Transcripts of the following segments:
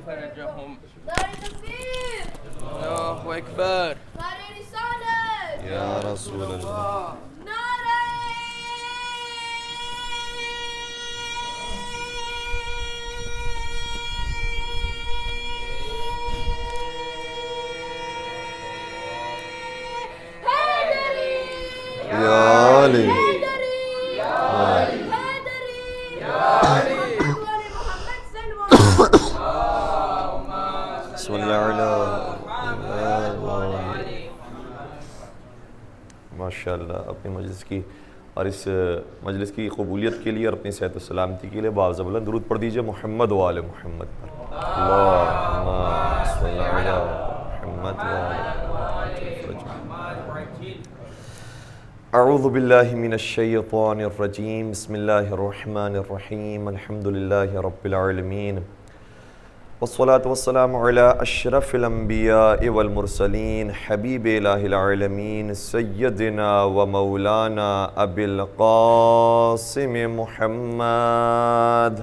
فرجهم. نعرہ تکبیر، اللہ اکبر. نعرہ رسالت، یا رسول اللہ. نعرہ حیدری، یا علی. حیدری، حیدری، محمد صلی صلی اللہ علیہ. ماشاء اللہ. اپنی مجلس کی اور اس مجلس کی قبولیت کے لیے اور اپنی صحت و سلامتی کے لیے باعزہ بلند درود پڑھ دیجئے محمد و آل محمد پر. اللہم صلی علی محمد و آل محمد. اعوذ باللہ من الشیطان الرجیم. بسم اللہ الرحمن الرحیم. الحمدللہ رب العالمین والصلاة والسلام علی اشرف الانبیاء والمرسلین حبیب الہ العالمین سیدنا و مولانا ابی القاسم محمد.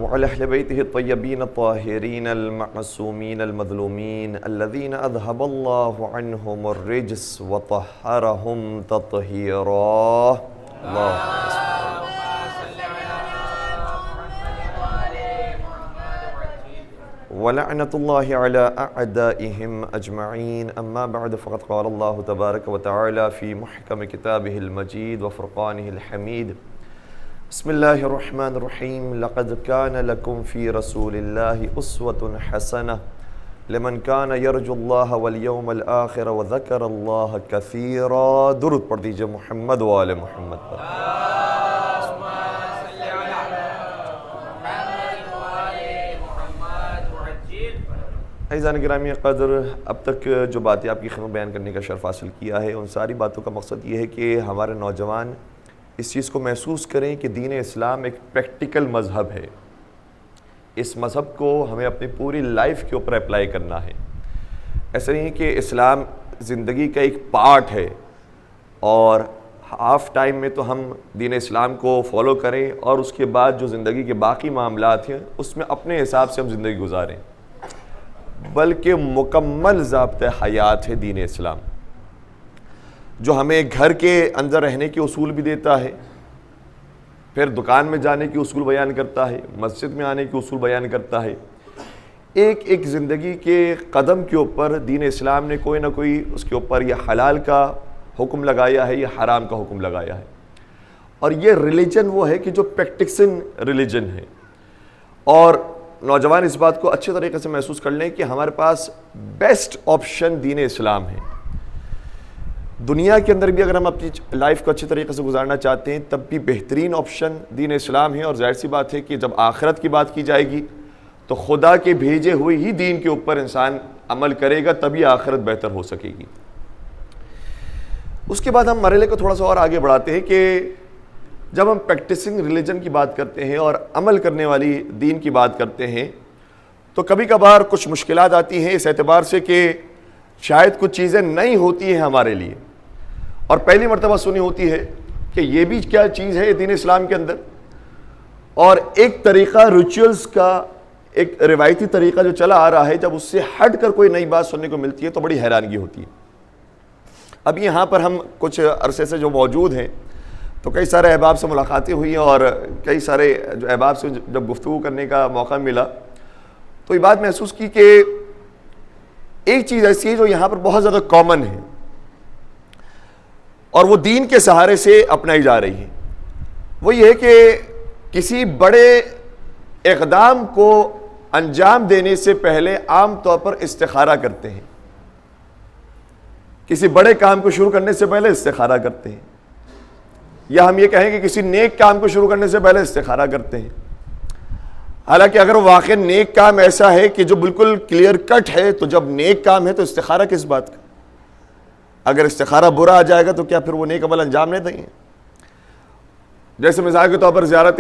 وعلى أهل بيته الطيبين الطاهرين المعصومين المظلومين الذين أذهب الله عنهم الرجس وطهرهم تطهيرا. ولعنة الله على أعدائهم أجمعين. أما بعد فقد قال الله تبارك وتعالى في محكم كتابه المجيد وفرقانه الحميد. بسم الله الرحمن الرحيم. لقد كان لكم في رسول الله أسوة حسنة لمن كان يرجو الله واليوم الآخر وذكر الله كثيرا. درود پڑھ دیجئے محمد و آل محمد پر. عزیزان گرامی قدر، اب تک جو باتیں آپ کی خدمت بیان کرنے کا شرف حاصل کیا ہے، ان ساری باتوں کا مقصد یہ ہے کہ ہمارے نوجوان اس چیز کو محسوس کریں کہ دین اسلام ایک پریکٹیکل مذہب ہے. اس مذہب کو ہمیں اپنی پوری لائف کے اوپر اپلائی کرنا ہے. ایسا نہیں کہ اسلام زندگی کا ایک پارٹ ہے اور ہاف ٹائم میں تو ہم دین اسلام کو فالو کریں اور اس کے بعد جو زندگی کے باقی معاملات ہیں اس میں اپنے حساب سے ہم زندگی گزاریں، بلکہ مکمل ضابطۂ حیات ہے دین اسلام، جو ہمیں گھر کے اندر رہنے کے اصول بھی دیتا ہے، پھر دکان میں جانے کے اصول بیان کرتا ہے، مسجد میں آنے کے اصول بیان کرتا ہے. ایک ایک زندگی کے قدم کے اوپر دین اسلام نے کوئی نہ کوئی اس کے اوپر یہ حلال کا حکم لگایا ہے، یہ حرام کا حکم لگایا ہے. اور یہ ریلیجن وہ ہے کہ جو پریکٹسنگ ریلیجن ہے. اور نوجوان اس بات کو اچھے طریقے سے محسوس کر لیں کہ ہمارے پاس بیسٹ آپشن دین اسلام ہے. دنیا کے اندر بھی اگر ہم اپنی لائف کو اچھے طریقے سے گزارنا چاہتے ہیں تب بھی بہترین آپشن دین اسلام ہے. اور ظاہر سی بات ہے کہ جب آخرت کی بات کی جائے گی تو خدا کے بھیجے ہوئے ہی دین کے اوپر انسان عمل کرے گا، تبھی آخرت بہتر ہو سکے گی. اس کے بعد ہم مرحلے کو تھوڑا سا اور آگے بڑھاتے ہیں کہ جب ہم پریکٹسنگ ریلیجن کی بات کرتے ہیں اور عمل کرنے والی دین کی بات کرتے ہیں تو کبھی کبھار کچھ مشکلات آتی ہیں اس اعتبار سے کہ شاید کچھ چیزیں نئی ہوتی ہیں ہمارے لیے اور پہلی مرتبہ سنی ہوتی ہے کہ یہ بھی کیا چیز ہے دین اسلام کے اندر. اور ایک طریقہ ریچولز کا، ایک روایتی طریقہ جو چلا آ رہا ہے، جب اس سے ہٹ کر کوئی نئی بات سننے کو ملتی ہے تو بڑی حیرانگی ہوتی ہے. اب یہاں پر ہم کچھ عرصے سے جو موجود ہیں تو کئی سارے احباب سے ملاقاتیں ہوئی ہیں اور کئی سارے جو احباب سے جب گفتگو کرنے کا موقع ملا تو یہ بات محسوس کی کہ ایک چیز ایسی ہے جو یہاں پر بہت زیادہ کامن ہے اور وہ دین کے سہارے سے اپنائی جا رہی ہے. وہ یہ ہے کہ کسی بڑے اقدام کو انجام دینے سے پہلے عام طور پر استخارہ کرتے ہیں. کسی بڑے کام کو شروع کرنے سے پہلے استخارہ کرتے ہیں، یا ہم یہ کہیں کہ کسی نیک کام کو شروع کرنے سے پہلے استخارہ کرتے ہیں. حالانکہ اگر واقع نیک کام ایسا ہے کہ جو بالکل کلیئر کٹ ہے تو جب نیک کام ہے تو استخارہ کس بات کا؟ اگر استخارہ برا آ جائے گا تو کیا پھر وہ نیک عمل انجام نہیں دیں گے؟ جیسے مثال کے طور پر زیارت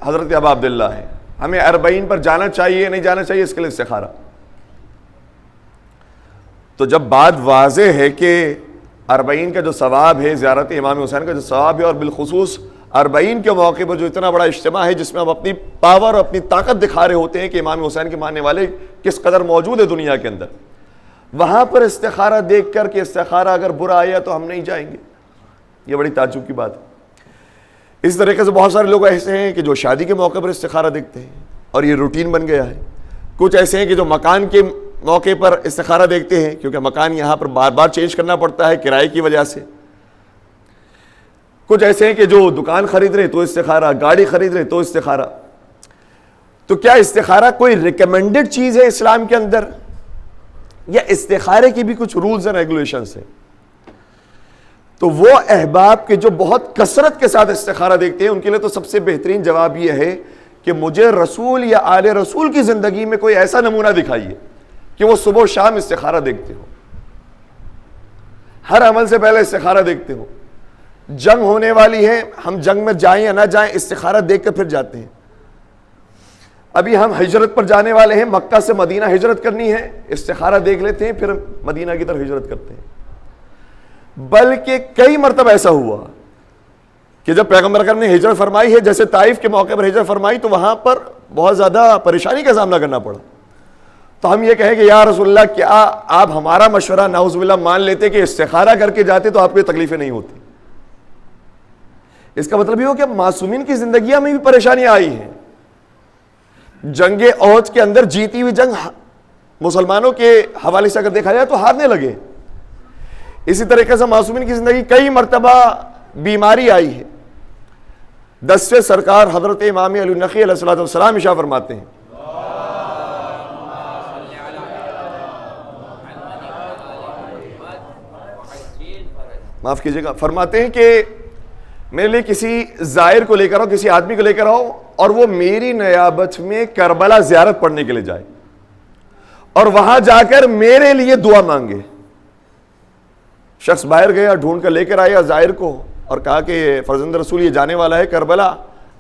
حضرت ابا عبداللہ ہے، ہمیں 40 پر جانا چاہیے نہیں جانا چاہیے، اس کے لیے استخارہ. تو جب بات واضح ہے کہ 40 کا جو ثواب ہے، زیارت امام حسین کا جو ثواب ہے، اور بالخصوص 40 کے موقع پر جو اتنا بڑا اجتماع ہے جس میں ہم اپنی پاور اور اپنی طاقت دکھا رہے ہوتے ہیں کہ امام حسین کے ماننے والے کس قدر موجود ہے دنیا کے اندر، وہاں پر استخارہ دیکھ کر کہ استخارہ اگر برا آیا تو ہم نہیں جائیں گے، یہ بڑی تعجب کی بات ہے۔ اس طریقے سے بہت سارے لوگ ایسے ہیں کہ جو شادی کے موقع پر استخارہ دیکھتے ہیں اور یہ روٹین بن گیا ہے۔ کچھ ایسے ہیں کہ جو مکان کے موقع پر استخارہ دیکھتے ہیں، کیونکہ مکان یہاں پر بار بار چینج کرنا پڑتا ہے کرائے کی وجہ سے۔ کچھ ایسے ہیں کہ جو دکان خرید رہے تو استخارہ، گاڑی خرید رہے تو استخارہ۔ تو کیا استخارہ کوئی ریکمینڈڈ چیز ہے اسلام کے اندر، یا استخارے کی بھی کچھ رولز اینڈ ریگولیشنز ہیں؟ تو وہ احباب کے جو بہت کثرت کے ساتھ استخارہ دیکھتے ہیں ان کے لیے تو سب سے بہترین جواب یہ ہے کہ مجھے رسول یا آل رسول کی زندگی میں کوئی ایسا نمونہ دکھائیے کہ وہ صبح و شام استخارہ دیکھتے ہو، ہر عمل سے پہلے استخارہ دیکھتے ہو۔ جنگ ہونے والی ہے، ہم جنگ میں جائیں یا نہ جائیں استخارہ دیکھ کر پھر جاتے ہیں۔ ابھی ہم ہجرت پر جانے والے ہیں، مکہ سے مدینہ ہجرت کرنی ہے، استخارہ دیکھ لیتے ہیں پھر مدینہ کی طرف ہجرت کرتے ہیں۔ بلکہ کئی مرتبہ ایسا ہوا کہ جب پیغمبر اکرم نے ہجرت فرمائی ہے، جیسے طائف کے موقع پر ہجرت فرمائی، تو وہاں پر بہت زیادہ پریشانی کا سامنا کرنا پڑا۔ تو ہم یہ کہیں کہ یا رسول اللہ کیا آپ ہمارا مشورہ نعوذ باللہ مان لیتے کہ استخارہ کر کے جاتے تو آپ کو تکلیفیں نہیں ہوتی؟ اس کا مطلب یہ ہو کہ معصومین کی زندگیاں میں بھی پریشانیاں آئی ہیں۔ جنگ احد کے اندر جیتی ہوئی جنگ مسلمانوں کے حوالے سے اگر دیکھا جائے تو ہارنے لگے۔ اسی طریقے سے معصومین کی زندگی کئی مرتبہ بیماری آئی ہے۔ 10ویں سرکار حضرت امام علی نقی علیہ الصلوۃ والسلام ارشاد فرماتے ہیں، معاف کیجیے گا، فرماتے ہیں کہ میرے لیے کسی زائر کو لے کر آؤ، کسی آدمی کو لے کر آؤ اور وہ میری نیابت میں کربلا زیارت پڑھنے کے لیے جائے اور وہاں جا کر میرے لیے دعا مانگے۔ شخص باہر گیا، ڈھونڈ کر لے کر آیا زائر کو اور کہا کہ فرزند رسول یہ جانے والا ہے کربلا،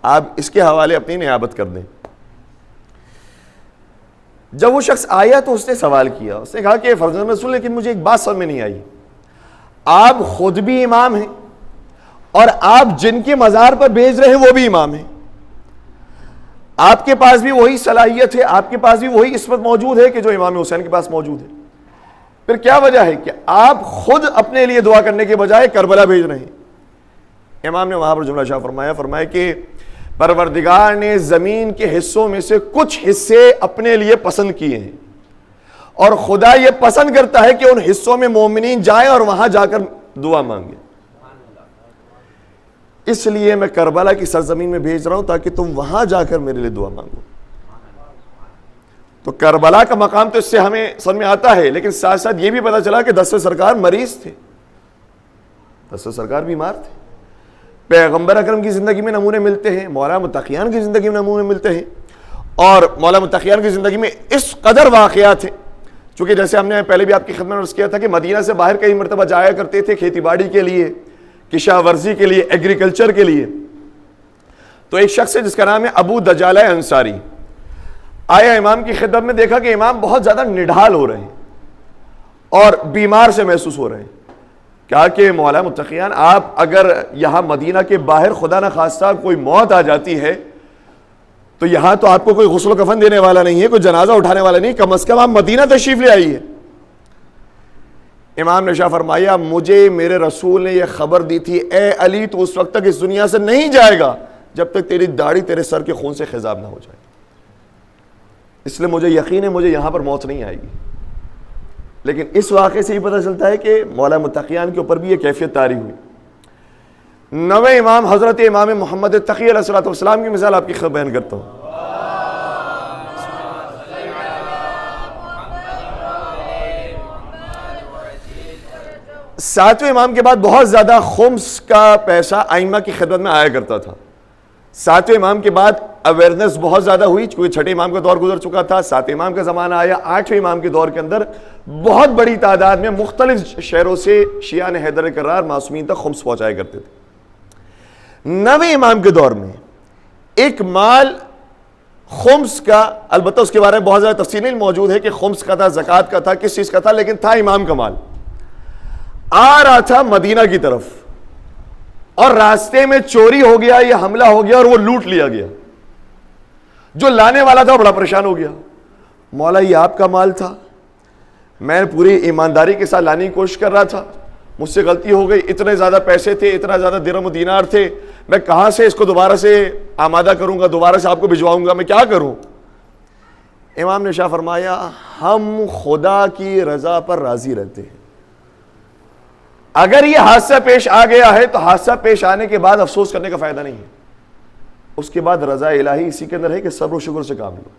آپ اس کے حوالے اپنی نیابت کر دیں۔ جب وہ شخص آیا تو اس نے سوال کیا، اس نے کہا کہ فرزند رسول لیکن مجھے ایک بات سمجھ میں نہیں آئی، آپ خود بھی امام ہیں اور آپ جن کے مزار پر بھیج رہے ہیں وہ بھی امام ہیں، آپ کے پاس بھی وہی صلاحیت ہے، آپ کے پاس بھی وہی عصمت موجود ہے کہ جو امام حسین کے پاس موجود ہے، پھر کیا وجہ ہے کہ آپ خود اپنے لیے دعا کرنے کے بجائے کربلا بھیج رہے ہیں؟ امام نے وہاں پر جملہ شاہ فرمایا کہ پروردگار نے زمین کے حصوں میں سے کچھ حصے اپنے لیے پسند کیے ہیں اور خدا یہ پسند کرتا ہے کہ ان حصوں میں مومنین جائیں اور وہاں جا کر دعا مانگیں، اس لیے میں کربلا کی سرزمین میں بھیج رہا ہوں تاکہ تم وہاں جا کر میرے لیے دعا مانگو۔ تو کربلا کا مقام تو اس سے ہمیں سمجھ میں آتا ہے، لیکن ساتھ ساتھ یہ بھی پتہ چلا کہ 10ویں سرکار مریض تھے، 10ویں سرکار بیمار تھے۔ پیغمبر اکرم کی زندگی میں نمونے ملتے ہیں، مولا متقیان کی زندگی میں نمونے ملتے ہیں، اور مولا متقیان کی زندگی میں اس قدر واقعات ہیں، چونکہ جیسے ہم نے پہلے بھی آپ کی خدمت میں عرض کیا تھا کہ مدینہ سے باہر کئی مرتبہ جایا کرتے تھے کھیتی باڑی کے لیے، کشاورزی کے لیے، ایگریکلچر کے لیے۔ تو ایک شخص ہے جس کا نام ہے ابو دجالہ انصاری، آیا امام کی خدمت میں، دیکھا کہ امام بہت زیادہ نڈھال ہو رہے ہیں اور بیمار سے محسوس ہو رہے ہیں۔ کہا کہ مولا متقیان آپ اگر یہاں مدینہ کے باہر خدا نہ خواستہ کوئی موت آ جاتی ہے تو یہاں تو آپ کو کوئی غسل و کفن دینے والا نہیں ہے، کوئی جنازہ اٹھانے والا نہیں، کم از کم آپ مدینہ تشریف لے آئیے۔ امام نے شاہ فرمایا مجھے میرے رسول نے یہ خبر دی تھی اے علی تو اس وقت تک اس دنیا سے نہیں جائے گا جب تک تیری داڑھی تیرے سر کے خون سے خضاب نہ ہو جائے، اس لیے مجھے یقین ہے مجھے یہاں پر موت نہیں آئے گی۔ لیکن اس واقعے سے یہ پتہ چلتا ہے کہ مولا متقیان کے اوپر بھی یہ کیفیت طاری ہوئی۔ 9ویں امام حضرت امام محمد تقی علیہ الصلوۃ والسلام کی مثال آپ کی خدمت بیان کرتا ہوں۔ ساتویں امام کے بعد بہت زیادہ خمس کا پیسہ ائمہ کی خدمت میں آیا کرتا تھا۔ ساتویں امام کے بعد اویئرنیس بہت زیادہ ہوئی، چونکہ چھٹے امام کا دور گزر چکا تھا، ساتویں امام کا زمانہ آیا۔ 8ویں امام کے دور کے اندر بہت بڑی تعداد میں مختلف شہروں سے شیعان حیدر کرار معصومین تک خمس پہنچایا کرتے تھے۔ 9ویں امام کے دور میں ایک مال خمس کا، البتہ اس کے بارے میں بہت زیادہ تفصیل موجود ہے کہ خمس کا تھا، زکوٰۃ کا تھا، کس چیز کا تھا، لیکن تھا امام کا مال۔ آ رہا تھا مدینہ کی طرف اور راستے میں چوری ہو گیا یا حملہ ہو گیا اور وہ لوٹ لیا گیا. جو لانے والا تھا بڑا پریشان ہو گیا, مولا یہ آپ کا مال تھا, میں پوری ایمانداری کے ساتھ لانے کی کوشش کر رہا تھا, مجھ سے غلطی ہو گئی, اتنے زیادہ پیسے تھے, اتنا زیادہ درہم و دینار تھے, میں کہاں سے اس کو دوبارہ سے آمادہ کروں گا, دوبارہ سے آپ کو بھجواؤں گا, میں کیا کروں؟ امام نے شاہ فرمایا ہم خدا کی رضا پر راضی رہتے ہیں. اگر یہ حادثہ پیش آ گیا ہے تو حادثہ پیش آنے کے بعد افسوس کرنے کا فائدہ نہیں ہے, اس کے بعد رضا الہی اسی کے اندر ہے کہ صبر و شکر سے کام لو.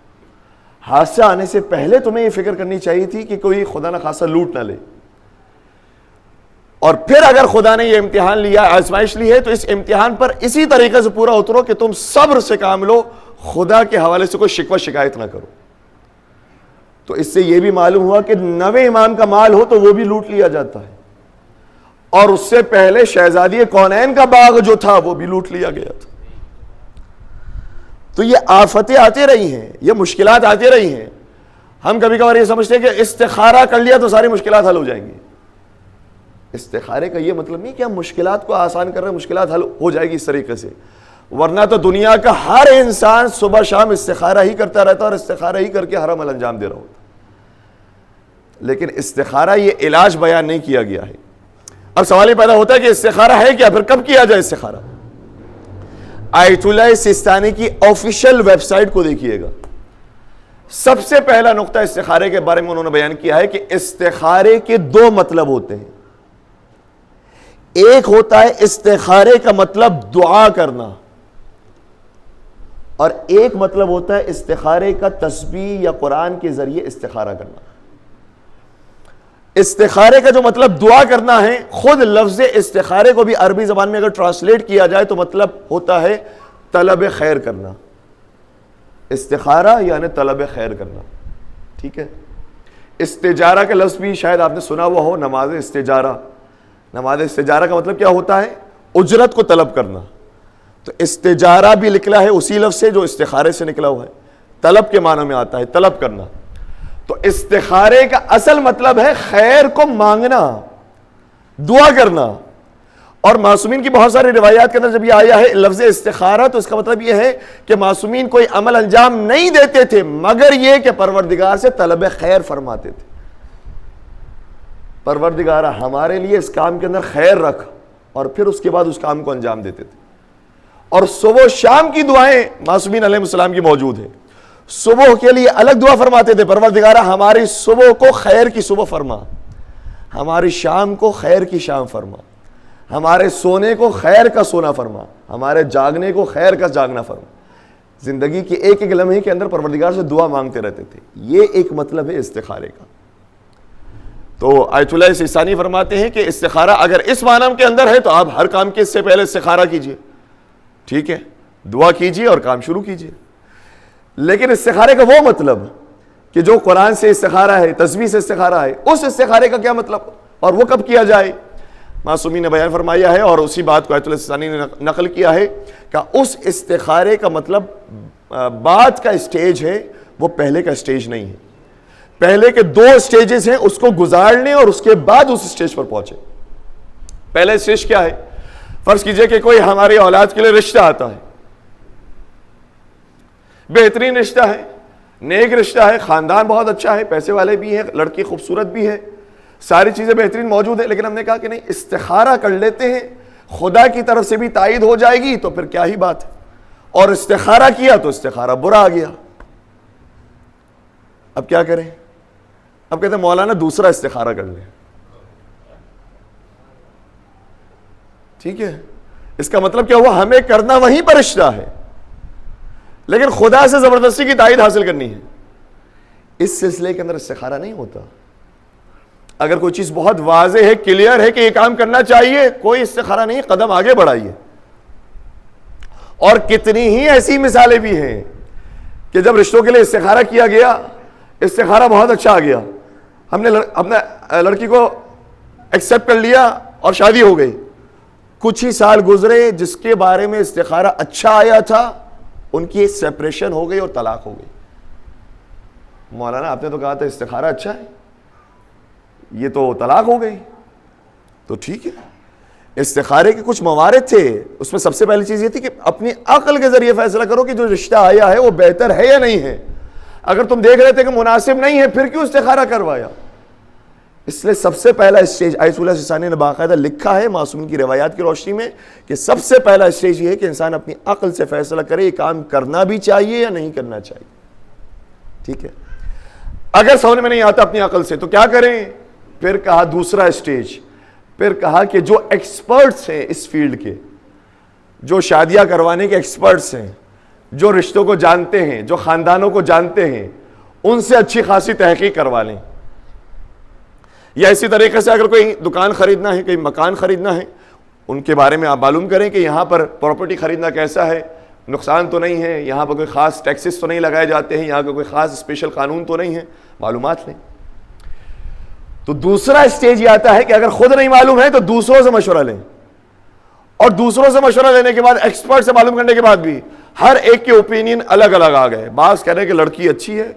حادثہ آنے سے پہلے تمہیں یہ فکر کرنی چاہیے تھی کہ کوئی خدا نہ خاصا لوٹ نہ لے, اور پھر اگر خدا نے یہ امتحان لیا, آزمائش لی ہے, تو اس امتحان پر اسی طریقے سے پورا اترو کہ تم صبر سے کام لو, خدا کے حوالے سے کوئی شکوہ شکایت نہ کرو. تو اس سے یہ بھی معلوم ہوا کہ نویں امام کا مال ہو تو وہ بھی لوٹ لیا جاتا ہے, اور اس سے پہلے شہزادی کونین کا باغ جو تھا وہ بھی لوٹ لیا گیا تھا. تو یہ آفتیں آتی رہی ہیں, یہ مشکلات آتی رہی ہیں. ہم کبھی کبھار یہ سمجھتے ہیں کہ استخارہ کر لیا تو ساری مشکلات حل ہو جائیں گی. استخارے کا یہ مطلب نہیں کہ ہم مشکلات کو آسان کر رہے ہیں, مشکلات حل ہو جائے گی اس طریقے سے, ورنہ تو دنیا کا ہر انسان صبح شام استخارہ ہی کرتا رہتا اور استخارہ ہی کر کے ہر عمل انجام دے رہا ہوتا. لیکن استخارہ یہ علاج بیان نہیں کیا گیا ہے. اب سوال یہ پیدا ہوتا ہے کہ استخارہ ہے کیا, پھر کب کیا جائے استخارہ؟ آیت اللہ سستانی کی آفیشیل ویب سائٹ کو دیکھیے گا. سب سے پہلا نقطہ استخارے کے بارے میں انہوں نے بیان کیا ہے کہ استخارے کے دو مطلب ہوتے ہیں. ایک ہوتا ہے استخارے کا مطلب دعا کرنا, اور ایک مطلب ہوتا ہے استخارے کا تسبیح یا قرآن کے ذریعے استخارہ کرنا. استخارے کا جو مطلب دعا کرنا ہے, خود لفظ استخارے کو بھی عربی زبان میں اگر ٹرانسلیٹ کیا جائے تو مطلب ہوتا ہے طلب خیر کرنا. استخارہ یعنی طلب خیر کرنا, ٹھیک ہے. استجارہ کا لفظ بھی شاید آپ نے سنا ہوا ہو, نماز استجارہ. نماز استجارہ کا مطلب کیا ہوتا ہے؟ اجرت کو طلب کرنا. تو استجارہ بھی نکلا ہے اسی لفظ سے جو استخارے سے نکلا ہوا ہے, طلب کے معنی میں آتا ہے, طلب کرنا. تو استخارے کا اصل مطلب ہے خیر کو مانگنا, دعا کرنا. اور معصومین کی بہت ساری روایات کے اندر جب یہ آیا ہے لفظ استخارہ, تو اس کا مطلب یہ ہے کہ معصومین کوئی عمل انجام نہیں دیتے تھے مگر یہ کہ پروردگار سے طلب خیر فرماتے تھے. پروردگارہ ہمارے لیے اس کام کے اندر خیر رکھ, اور پھر اس کے بعد اس کام کو انجام دیتے تھے. اور صبح و شام کی دعائیں معصومین علیہ السلام کی موجود ہیں. صبح کے لیے الگ دعا فرماتے تھے, پروردگارہ ہماری صبح کو خیر کی صبح فرما, ہماری شام کو خیر کی شام فرما, ہمارے سونے کو خیر کا سونا فرما, ہمارے جاگنے کو خیر کا جاگنا فرما. زندگی کے ایک ایک لمحے کے اندر پروردگار سے دعا مانگتے رہتے تھے. یہ ایک مطلب ہے استخارے کا. تو آیت اللہ سستانی فرماتے ہیں کہ استخارہ اگر اس معنی کے اندر ہے تو آپ ہر کام کے اس سے پہلے استخارہ کیجئے, ٹھیک ہے, دعا کیجئے اور کام شروع کیجئے. لیکن استخارے کا وہ مطلب کہ جو قرآن سے استخارہ ہے, تسبیح سے استخارہ ہے, اس استخارے کا کیا مطلب اور وہ کب کیا جائے؟ معصومین نے بیان فرمایا ہے, اور اسی بات کو آیت اللہ سستانی نے نقل کیا ہے کہ اس استخارے کا مطلب بعد کا اسٹیج ہے, وہ پہلے کا اسٹیج نہیں ہے. پہلے کے دو اسٹیجز ہیں, اس کو گزار لیں اور اس کے بعد اس اسٹیج پر پہنچے. پہلا اسٹیج کیا ہے؟ فرض کیجئے کہ کوئی ہماری اولاد کے لیے رشتہ آتا ہے, بہترین رشتہ ہے, نیک رشتہ ہے, خاندان بہت اچھا ہے, پیسے والے بھی ہیں, لڑکی خوبصورت بھی ہے, ساری چیزیں بہترین موجود ہیں. لیکن ہم نے کہا کہ نہیں, استخارہ کر لیتے ہیں, خدا کی طرف سے بھی تائید ہو جائے گی تو پھر کیا ہی بات ہے. اور استخارہ کیا تو استخارہ برا آ گیا. اب کیا کریں؟ اب کہتے ہیں مولانا دوسرا استخارہ کر لیں. ٹھیک ہے, اس کا مطلب کیا ہوا؟ ہمیں کرنا وہیں پر رشتہ ہے, لیکن خدا سے زبردستی کی تائید حاصل کرنی ہے. اس سلسلے کے اندر استخارہ نہیں ہوتا. اگر کوئی چیز بہت واضح ہے, کلیئر ہے کہ یہ کام کرنا چاہیے, کوئی استخارہ نہیں, قدم آگے بڑھائیے. اور کتنی ہی ایسی مثالیں بھی ہیں کہ جب رشتوں کے لیے استخارہ کیا گیا, استخارہ بہت اچھا آ گیا, ہم نے اپنا لڑکی کو ایکسیپٹ کر لیا اور شادی ہو گئی. کچھ ہی سال گزرے, جس کے بارے میں استخارہ اچھا آیا تھا ان کی سیپریشن ہو گئی اور طلاق ہو گئی. مولانا آپ نے تو کہا تھا استخارہ اچھا ہے, یہ تو طلاق ہو گئی. تو ٹھیک ہے. استخارے کے کچھ موارد تھے, اس میں سب سے پہلی چیز یہ تھی کہ اپنی عقل کے ذریعے فیصلہ کرو کہ جو رشتہ آیا ہے وہ بہتر ہے یا نہیں ہے. اگر تم دیکھ رہے تھے کہ مناسب نہیں ہے پھر کیوں استخارہ کروایا؟ اس لیے سب سے پہلا اسٹیج آیت اللہ سستانی نے باقاعدہ لکھا ہے معصومین کی روایات کی روشنی میں کہ سب سے پہلا اسٹیج یہ ہے کہ انسان اپنی عقل سے فیصلہ کرے یہ کام کرنا بھی چاہیے یا نہیں کرنا چاہیے. ٹھیک ہے, اگر سمجھ میں نہیں آتا اپنی عقل سے تو کیا کریں؟ پھر کہا دوسرا اسٹیج, پھر کہا کہ جو ایکسپرٹس ہیں اس فیلڈ کے, جو شادیاں کروانے کے ایکسپرٹس ہیں, جو رشتوں کو جانتے ہیں, جو خاندانوں کو جانتے ہیں, ان سے اچھی خاصی تحقیق کروا لیں. یا اسی طریقے سے اگر کوئی دکان خریدنا ہے, کوئی مکان خریدنا ہے, ان کے بارے میں آپ معلوم کریں کہ یہاں پر پراپرٹی خریدنا کیسا ہے, نقصان تو نہیں ہے, یہاں پر کوئی خاص ٹیکسز تو نہیں لگائے جاتے ہیں, یہاں کا کوئی خاص اسپیشل قانون تو نہیں ہے, معلومات لیں. تو دوسرا اسٹیج یہ آتا ہے کہ اگر خود نہیں معلوم ہے تو دوسروں سے مشورہ لیں, اور دوسروں سے مشورہ لینے کے بعد ایکسپرٹ سے معلوم کرنے کے بعد بھی ہر ایک کے اوپینین الگ الگ آ گئے. بعض کہہ رہے ہیں کہ لڑکی اچھی ہے,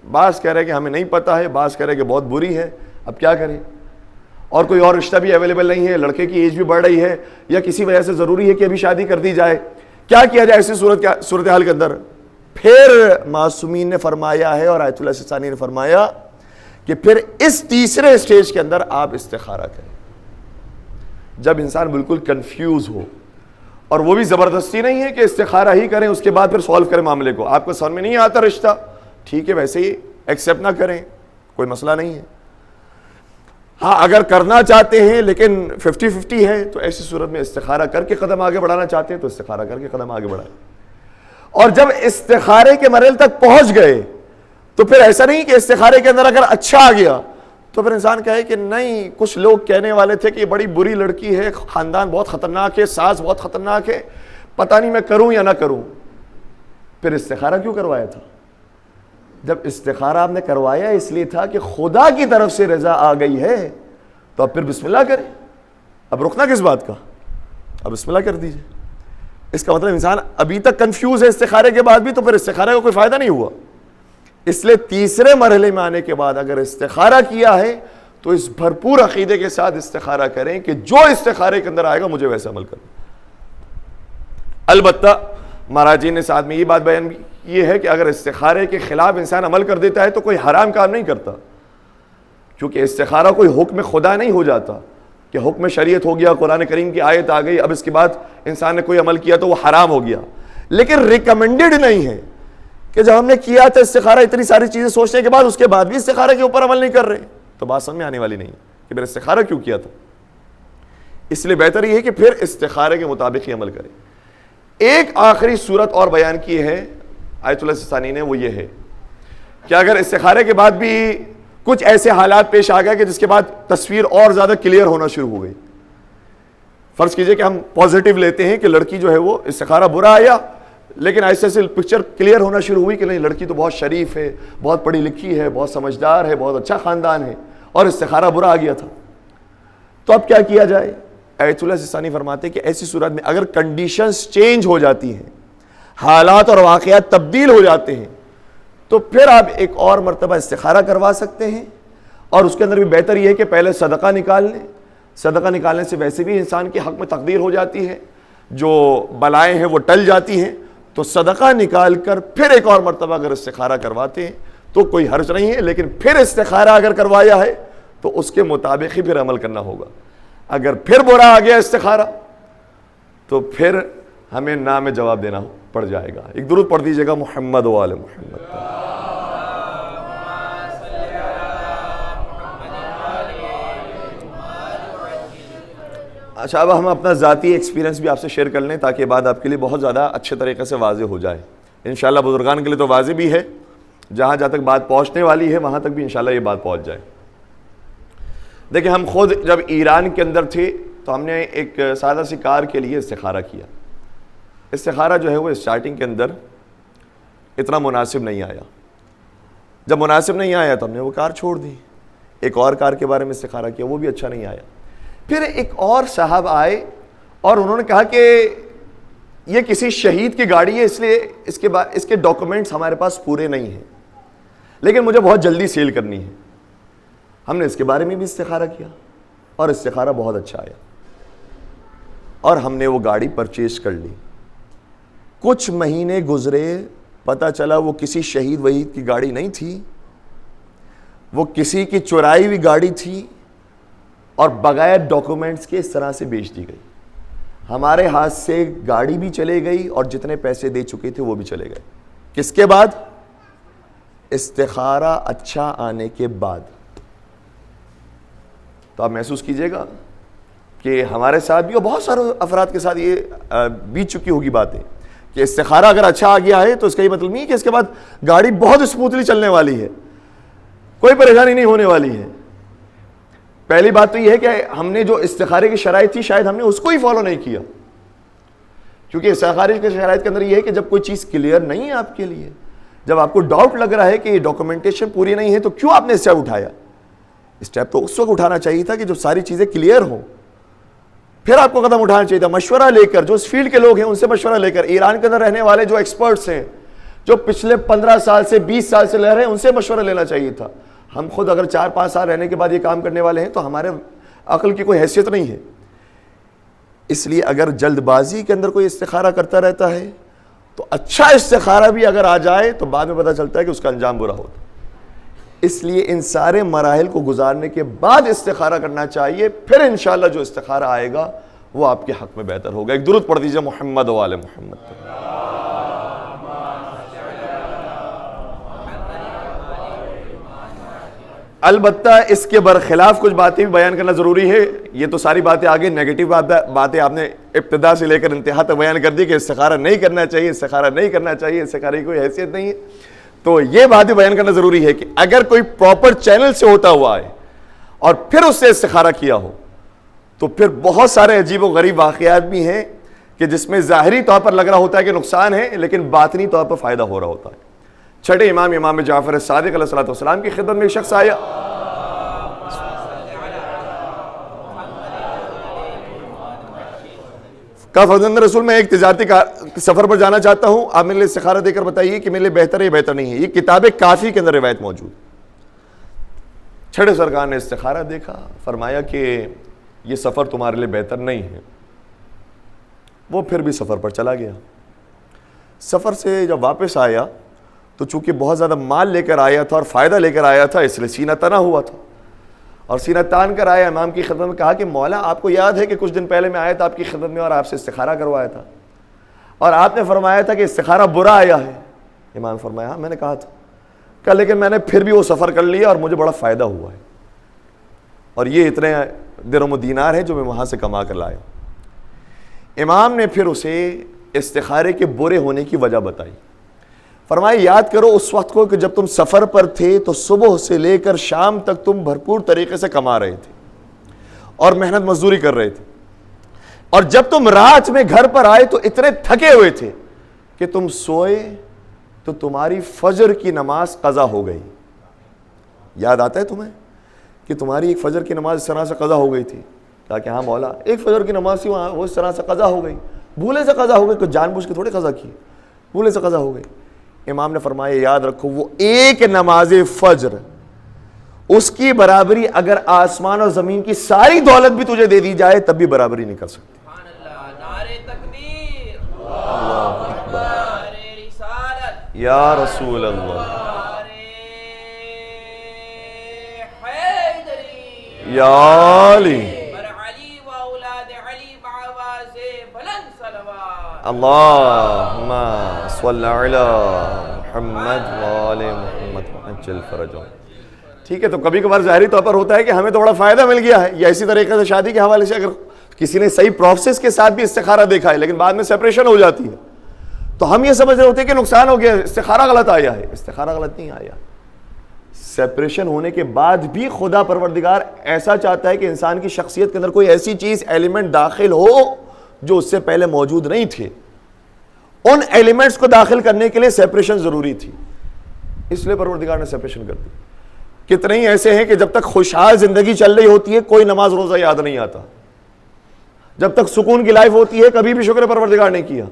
بعض کہہ رہے ہیں کہ ہمیں نہیں پتا ہے, بعض کہہ رہے ہیں کہ بہت بری ہے. اب کیا کریں؟ اور کوئی اور رشتہ بھی اویلیبل نہیں ہے, لڑکے کی ایج بھی بڑھ رہی ہے, یا کسی وجہ سے ضروری ہے کہ ابھی شادی کر دی جائے. کیا کیا جائے ایسی صورتحال کے اندر؟ پھر معصومین نے فرمایا ہے اور آیت اللہ سستانی نے فرمایا کہ پھر اس تیسرے اسٹیج کے اندر آپ استخارہ کریں. جب انسان بالکل کنفیوز ہو, اور وہ بھی زبردستی نہیں ہے کہ استخارہ ہی کریں اس کے بعد پھر سولو کریں معاملے کو. آپ کو سمجھ میں نہیں آتا رشتہ, ٹھیک ہے ویسے ہی ایکسیپٹ نہ کریں, کوئی مسئلہ نہیں ہے. ہاں اگر کرنا چاہتے ہیں لیکن 50-50 ہے تو ایسی صورت میں استخارہ کر کے قدم آگے بڑھانا چاہتے ہیں تو استخارہ کر کے قدم آگے بڑھائیں. اور جب استخارے کے مرحلے تک پہنچ گئے تو پھر ایسا نہیں کہ استخارے کے اندر اگر اچھا آ گیا تو پھر انسان کہے کہ نہیں, کچھ لوگ کہنے والے تھے کہ یہ بڑی بری لڑکی ہے, خاندان بہت خطرناک ہے, ساس بہت خطرناک ہے, پتہ نہیں میں کروں یا نہ کروں. پھر استخارہ کیوں کروایا تھا؟ جب استخارہ آپ نے کروایا اس لیے تھا کہ خدا کی طرف سے رضا آ گئی ہے تو اب پھر بسم اللہ کریں. اب رکنا کس بات کا, اب بسم اللہ کر دیجئے. اس کا مطلب انسان ابھی تک کنفیوز ہے استخارے کے بعد بھی, تو پھر استخارے کا کوئی فائدہ نہیں ہوا. اس لیے تیسرے مرحلے میں آنے کے بعد اگر استخارہ کیا ہے تو اس بھرپور عقیدے کے ساتھ استخارہ کریں کہ جو استخارے کے اندر آئے گا مجھے ویسے عمل کرنا. البتہ مہاراجین نے ساتھ میں یہ بات بیان یہ ہے کہ اگر استخارے کے خلاف انسان عمل کر دیتا ہے تو کوئی حرام کام نہیں کرتا, کیونکہ استخارہ کوئی حکم خدا نہیں ہو جاتا کہ حکم شریعت ہو گیا, قرآن کریم کی آیت آ گئی, اب اس کے بعد انسان نے کوئی عمل کیا تو وہ حرام ہو گیا. لیکن ریکمنڈڈ نہیں ہے کہ جب ہم نے کیا تھا استخارہ اتنی ساری چیزیں سوچنے کے بعد اس کے بعد بھی استخارہ کے اوپر عمل نہیں کر رہے, تو بات سمجھ میں آنے والی نہیں کہ پھر استخارہ کیوں کیا تھا. اس لیے بہتر یہ ہے کہ پھر استخارے کے مطابق ہی عمل کریں. ایک آخری صورت اور بیان کی ہے آیت اللہ سستانی نے, وہ یہ ہے کہ اگر استخارے کے بعد بھی کچھ ایسے حالات پیش آ گئے کہ جس کے بعد تصویر اور زیادہ کلیئر ہونا شروع ہو گئی. فرض کیجئے کہ ہم پازیٹیو لیتے ہیں کہ لڑکی جو ہے وہ استخارہ برا آیا, لیکن ایسے ایسے پکچر کلیئر ہونا شروع ہوئی کہ نہیں لڑکی تو بہت شریف ہے, بہت پڑھی لکھی ہے, بہت سمجھدار ہے, بہت اچھا خاندان ہے, اور استخارہ برا آ گیا تھا. تو اب کیا کیا جائے؟ آیت اللہ سستانی فرماتے ہیں کہ ایسی صورت میں اگر کنڈیشنز چینج ہو جاتی ہیں, حالات اور واقعات تبدیل ہو جاتے ہیں, تو پھر آپ ایک اور مرتبہ استخارہ کروا سکتے ہیں. اور اس کے اندر بھی بہتر یہ ہے کہ پہلے صدقہ نکال لیں. صدقہ نکالنے سے ویسے بھی انسان کے حق میں تقدیر ہو جاتی ہے, جو بلائیں ہیں وہ ٹل جاتی ہیں. تو صدقہ نکال کر پھر ایک اور مرتبہ اگر استخارہ کرواتے ہیں تو کوئی حرج نہیں ہے, لیکن پھر استخارہ اگر کروایا ہے تو اس کے مطابق ہی پھر عمل کرنا ہوگا. اگر پھر برا آ گیا استخارہ تو پھر ہمیں نام جواب دینا پڑ جائے گا. ایک درود پڑھ دیجیے گا محمد و آل محمد. اچھا, اب ہم اپنا ذاتی ایکسپیرینس بھی آپ سے شیئر کر لیں تاکہ بات آپ کے لیے بہت زیادہ اچھے طریقے سے واضح ہو جائے. انشاءاللہ بزرگان کے لیے تو واضح بھی ہے, جہاں تک بات پہنچنے والی ہے وہاں تک بھی انشاءاللہ یہ بات پہنچ جائے. دیکھیں, ہم خود جب ایران کے اندر تھے تو ہم نے ایک سادہ سی کار کے لیے استخارہ کیا. استخارہ جو ہے وہ اسٹارٹنگ کے اندر اتنا مناسب نہیں آیا. جب مناسب نہیں آیا تو ہم نے وہ کار چھوڑ دی, ایک اور کار کے بارے میں استخارہ کیا, وہ بھی اچھا نہیں آیا. پھر ایک اور صاحب آئے اور انہوں نے کہا کہ یہ کسی شہید کی گاڑی ہے, اس لیے اس کے ڈاکومنٹس ہمارے پاس پورے نہیں ہیں, لیکن مجھے بہت جلدی سیل کرنی ہے. ہم نے اس کے بارے میں بھی استخارہ کیا اور استخارہ بہت اچھا آیا اور ہم نے وہ گاڑی پرچیز کر لی. کچھ مہینے گزرے, پتہ چلا وہ کسی شہید وحید کی گاڑی نہیں تھی, وہ کسی کی چرائی ہوئی گاڑی تھی اور بغیر ڈاکومنٹس کے اس طرح سے بیچ دی گئی. ہمارے ہاتھ سے گاڑی بھی چلے گئی اور جتنے پیسے دے چکے تھے وہ بھی چلے گئے. کس کے بعد؟ استخارہ اچھا آنے کے بعد. تو آپ محسوس کیجئے گا کہ ہمارے ساتھ بھی اور بہت سارے افراد کے ساتھ یہ بیت چکی ہوگی باتیں کہ استخارہ اگر اچھا آ گیا ہے تو اس کا یہ مطلب نہیں کہ اس کے بعد گاڑی بہت اسموتھلی چلنے والی ہے, کوئی پریشانی نہیں ہونے والی ہے. پہلی بات تو یہ ہے کہ ہم نے جو استخارے کی شرائط تھی شاید ہم نے اس کو ہی فالو نہیں کیا, کیونکہ استخارے کی شرائط کے اندر یہ ہے کہ جب کوئی چیز کلیئر نہیں ہے آپ کے لیے, جب آپ کو ڈاؤٹ لگ رہا ہے کہ یہ ڈاکومنٹیشن پوری نہیں ہے, تو کیوں آپ نے اسٹیپ اٹھایا؟ اسٹیپ تو اس وقت اٹھانا چاہیے تھا کہ جب ساری چیزیں کلیئر ہوں, پھر آپ کو قدم اٹھانا چاہیے تھا مشورہ لے کر, جو اس فیلڈ کے لوگ ہیں ان سے مشورہ لے کر, ایران کے اندر رہنے والے جو ایکسپرٹس ہیں جو پچھلے 15 سال سے 20 سال سے رہ رہے ہیں ان سے مشورہ لینا چاہیے تھا. ہم خود اگر 4-5 سال رہنے کے بعد یہ کام کرنے والے ہیں تو ہمارے عقل کی کوئی حیثیت نہیں ہے. اس لیے اگر جلد بازی کے اندر کوئی استخارہ کرتا رہتا ہے تو اچھا استخارہ بھی اگر آ جائے تو بعد میں پتہ چلتا ہے کہ اس کا انجام برا ہوتا. اس لیے ان سارے مراحل کو گزارنے کے بعد استخارہ کرنا چاہیے, پھر انشاءاللہ جو استخارہ آئے گا وہ آپ کے حق میں بہتر ہوگا. ایک درود پڑھ دیجئے محمد و آل محمد. البتہ اس کے برخلاف کچھ باتیں بھی بیان کرنا ضروری ہے. یہ تو ساری باتیں آگے نیگیٹو باتیں آپ نے ابتدا سے لے کر انتہا تک بیان کر دی کہ استخارہ نہیں کرنا چاہیے, استخارہ نہیں کرنا چاہیے, استخارہ کی کوئی حیثیت نہیں ہے. تو یہ باتیں بیان کرنا ضروری ہے کہ اگر کوئی پراپر چینل سے ہوتا ہوا ہے اور پھر اس سے استخارہ کیا ہو تو پھر بہت سارے عجیب و غریب واقعات بھی ہیں کہ جس میں ظاہری طور پر لگ رہا ہوتا ہے کہ نقصان ہے لیکن باطنی طور پر فائدہ ہو رہا ہوتا ہے. چھٹے امام جعفر صادق علیہ السلام کی خدمت میں ایک شخص آیا, کہا فرزند رسول میں ایک تجارتی سفر پر جانا چاہتا ہوں, آپ میرے لیے استخارہ دے کر بتائیے کہ میرے لیے بہتر ہے یا بہتر نہیں ہے. یہ کتاب کافی کے اندر روایت موجود. چھڑے سرکار نے استخارہ دیکھا, فرمایا کہ یہ سفر تمہارے لیے بہتر نہیں ہے. وہ پھر بھی سفر پر چلا گیا. سفر سے جب واپس آیا تو چونکہ بہت زیادہ مال لے کر آیا تھا اور فائدہ لے کر آیا تھا, اس لیے سینہ تنا ہوا تھا اور سینہ تان کر آیا امام کی خدمت میں. کہا کہ مولا آپ کو یاد ہے کہ کچھ دن پہلے میں آیا تھا آپ کی خدمت میں اور آپ سے استخارہ کروایا تھا اور آپ نے فرمایا تھا کہ استخارہ برا آیا ہے. امام فرمایا ہاں میں نے کہا تھا. کہا لیکن میں نے پھر بھی وہ سفر کر لیا اور مجھے بڑا فائدہ ہوا ہے اور یہ اتنے درہم و دینار ہیں جو میں وہاں سے کما کر لایا. امام نے پھر اسے استخارے کے برے ہونے کی وجہ بتائی. فرمایا یاد کرو اس وقت کو کہ جب تم سفر پر تھے تو صبح سے لے کر شام تک تم بھرپور طریقے سے کما رہے تھے اور محنت مزدوری کر رہے تھے, اور جب تم رات میں گھر پر آئے تو اتنے تھکے ہوئے تھے کہ تم سوئے تو تمہاری فجر کی نماز قضا ہو گئی. یاد آتا ہے تمہیں کہ تمہاری ایک فجر کی نماز اس طرح سے قضا ہو گئی تھی؟ کہا کہ ہاں مولا ایک فجر کی نماز تھی وہاں وہ اس طرح سے قضا ہو گئی, بھولے سے قضا ہو گئی, کوئی جان بوجھ کے تھوڑی قضا کی, بھولے سے قضا ہو گئی. امام نے فرمایا یاد رکھو وہ ایک نماز فجر اس کی برابری اگر آسمان اور زمین کی ساری دولت بھی تجھے دے دی جائے تب بھی برابری نہیں کر سکتی. یا رسول اللہ, یا علی, اللہم صلی علی محمد وآل محمد عجل فرجہم. ٹھیک ہے, تو کبھی کبھار ظاہری طور پر ہوتا ہے کہ ہمیں تو بڑا فائدہ مل گیا ہے, یا اسی طریقے سے شادی کے حوالے سے اگر کسی نے صحیح پروسیس کے ساتھ بھی استخارہ دیکھا ہے لیکن بعد میں سیپریشن ہو جاتی ہے تو ہم یہ سمجھ رہے ہوتے ہیں کہ نقصان ہو گیا, استخارہ غلط آیا ہے. استخارہ غلط نہیں آیا. سیپریشن ہونے کے بعد بھی خدا پروردگار ایسا چاہتا ہے کہ انسان کی شخصیت کے اندر کوئی ایسی چیز ایلیمنٹ داخل ہو جو اس سے پہلے موجود نہیں تھے. ان ایلیمنٹس کو داخل کرنے کے لیے سیپریشن ضروری تھی, اس لیے پروردگار نے سیپریشن کر دی. کتنے ہی ایسے ہیں کہ جب تک خوشحال زندگی چل رہی ہوتی ہے کوئی نماز روزہ یاد نہیں آتا, جب تک سکون کی لائف ہوتی ہے کبھی بھی شکر پروردگار نے کیا,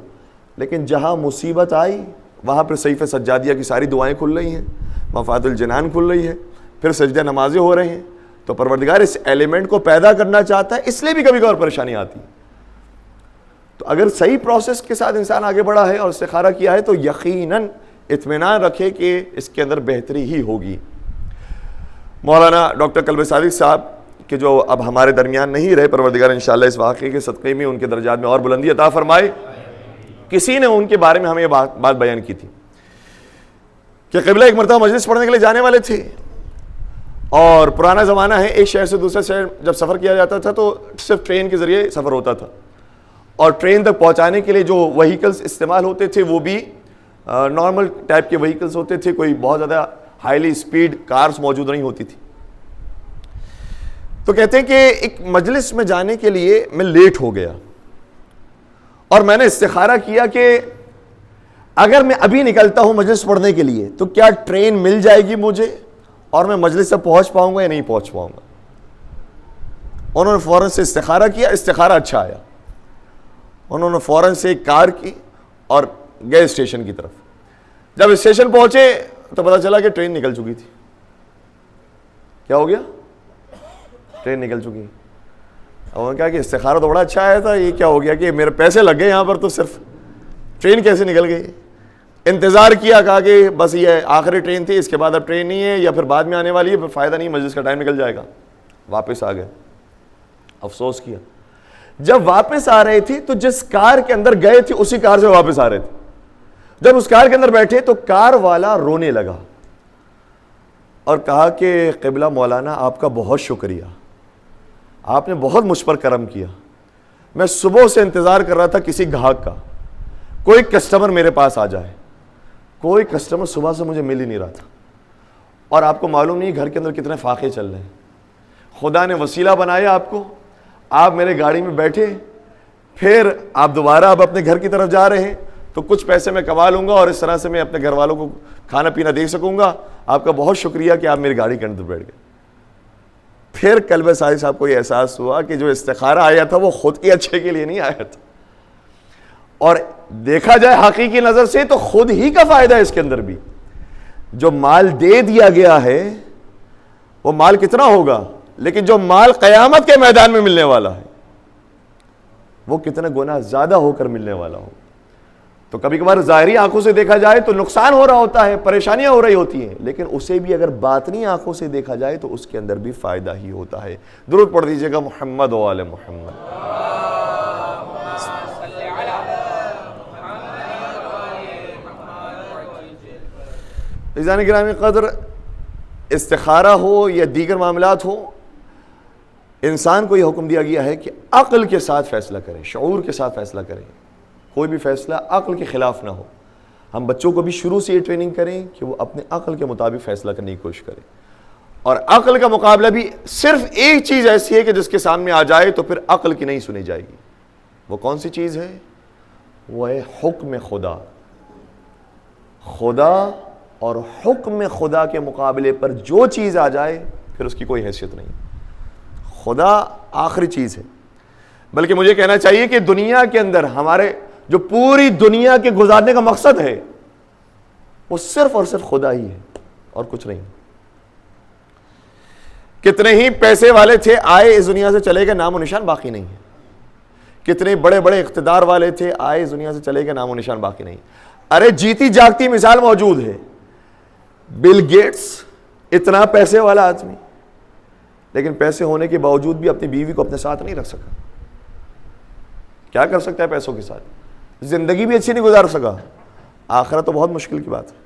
لیکن جہاں مصیبت آئی وہاں پھر صحیفہ سجادیہ کی ساری دعائیں کھل رہی ہیں, مفاتح الجنان کھل رہی ہے, پھر سجدہ نمازیں ہو رہے ہیں, تو پروردگار اس ایلیمنٹ کو پیدا کرنا چاہتا ہے، اس لیے بھی کبھی کبھار پریشانی آتی. تو اگر صحیح پروسیس کے ساتھ انسان آگے بڑھا ہے اور استخارہ کیا ہے تو یقیناً اطمینان رکھے کہ اس کے اندر بہتری ہی ہوگی. مولانا ڈاکٹر کلب صادق صاحب کہ جو اب ہمارے درمیان نہیں رہے، پروردگار انشاءاللہ اس واقعے کے صدقے میں ان کے درجات میں اور بلندی عطا فرمائے. کسی نے ان کے بارے میں ہمیں یہ بات بیان کی تھی کہ قبلہ ایک مرتبہ مجلس پڑھنے کے لیے جانے والے تھے، اور پرانا زمانہ ہے، ایک شہر سے دوسرے شہر جب سفر کیا جاتا تھا تو صرف ٹرین کے ذریعے سفر ہوتا تھا، اور ٹرین تک پہنچانے کے لیے جو وہیکلز استعمال ہوتے تھے وہ بھی نارمل ٹائپ کے وہیکلز ہوتے تھے، کوئی بہت زیادہ ہائیلی اسپیڈ کارز موجود نہیں ہوتی تھی. تو کہتے ہیں کہ ایک مجلس میں جانے کے لیے میں لیٹ ہو گیا، اور میں نے استخارہ کیا کہ اگر میں ابھی نکلتا ہوں مجلس پڑھنے کے لیے تو کیا ٹرین مل جائے گی مجھے اور میں مجلس سے پہنچ پاؤں گا یا نہیں پہنچ پاؤں گا. انہوں نے فوراً سے استخارہ کیا، استخارہ اچھا آیا. انہوں نے فوراً سے ایک کار کی اور گئے اسٹیشن کی طرف. جب اسٹیشن پہنچے تو پتہ چلا کہ ٹرین نکل چکی تھی. کیا ہو گیا؟ ٹرین نکل چکی. انہوں نے کہا کہ استخارہ تو بڑا اچھا آیا تھا، یہ کیا ہو گیا کہ میرے پیسے لگ گئے یہاں پر، تو صرف ٹرین کیسے نکل گئی؟ انتظار کیا، کہا کہ بس یہ آخری ٹرین تھی، اس کے بعد اب ٹرین نہیں ہے یا پھر بعد میں آنے والی ہے، پھر فائدہ نہیں، مجلس کا ٹائم نکل جائے گا. واپس آ گئے، افسوس کیا. جب واپس آ رہے تھے تو جس کار کے اندر گئے تھے اسی کار سے واپس آ رہے تھے. جب اس کار کے اندر بیٹھے تو کار والا رونے لگا اور کہا کہ قبلہ مولانا آپ کا بہت شکریہ، آپ نے بہت مجھ پر کرم کیا. میں صبح سے انتظار کر رہا تھا کسی گاہک کا، کوئی کسٹمر میرے پاس آ جائے، کوئی کسٹمر صبح سے مجھے مل ہی نہیں رہا تھا. اور آپ کو معلوم نہیں گھر کے اندر کتنے فاقے چل رہے ہیں. خدا نے وسیلہ بنایا آپ کو، آپ میرے گاڑی میں بیٹھے، پھر آپ دوبارہ اب اپنے گھر کی طرف جا رہے ہیں، تو کچھ پیسے میں کما لوں گا اور اس طرح سے میں اپنے گھر والوں کو کھانا پینا دے سکوں گا. آپ کا بہت شکریہ کہ آپ میری گاڑی کے اندر بیٹھ گئے. پھر کلب صادق صاحب کو یہ احساس ہوا کہ جو استخارہ آیا تھا وہ خود کے اچھے کے لیے نہیں آیا تھا، اور دیکھا جائے حقیقی نظر سے تو خود ہی کا فائدہ ہے اس کے اندر بھی. جو مال دے دیا گیا ہے وہ مال کتنا ہوگا، لیکن جو مال قیامت کے میدان میں ملنے والا ہے وہ کتنا گنا زیادہ ہو کر ملنے والا ہو. تو کبھی کبھار ظاہری آنکھوں سے دیکھا جائے تو نقصان ہو رہا ہوتا ہے، پریشانیاں ہو رہی ہوتی ہیں، لیکن اسے بھی اگر باطنی آنکھوں سے دیکھا جائے تو اس کے اندر بھی فائدہ ہی ہوتا ہے. درود پڑھ دیجئے گا محمد و آل محمد. عزیزان گرامی قدر، استخارہ ہو یا دیگر معاملات ہو، انسان کو یہ حکم دیا گیا ہے کہ عقل کے ساتھ فیصلہ کرے، شعور کے ساتھ فیصلہ کرے. کوئی بھی فیصلہ عقل کے خلاف نہ ہو. ہم بچوں کو بھی شروع سے یہ ٹریننگ کریں کہ وہ اپنے عقل کے مطابق فیصلہ کرنے کی کوشش کریں. اور عقل کا مقابلہ بھی صرف ایک چیز ایسی ہے کہ جس کے سامنے آ جائے تو پھر عقل کی نہیں سنی جائے گی. وہ کون سی چیز ہے؟ وہ ہے حکم خدا. خدا اور حکم خدا کے مقابلے پر جو چیز آ جائے پھر اس کی کوئی حیثیت نہیں. خدا آخری چیز ہے. بلکہ مجھے کہنا چاہیے کہ دنیا کے اندر ہمارے جو پوری دنیا کے گزارنے کا مقصد ہے وہ صرف اور صرف خدا ہی ہے اور کچھ نہیں. کتنے ہی پیسے والے تھے، آئے اس دنیا سے چلے گئے، نام و نشان باقی نہیں ہے. کتنے بڑے بڑے اقتدار والے تھے، آئے اس دنیا سے چلے گئے، نام و نشان باقی نہیں. ارے جیتی جاگتی مثال موجود ہے. بل گیٹس اتنا پیسے والا آدمی، لیکن پیسے ہونے کے باوجود بھی اپنی بیوی کو اپنے ساتھ نہیں رکھ سکا. کیا کر سکتا ہے پیسوں کے ساتھ؟ زندگی بھی اچھی نہیں گزار سکا. آخرت تو بہت مشکل کی بات ہے.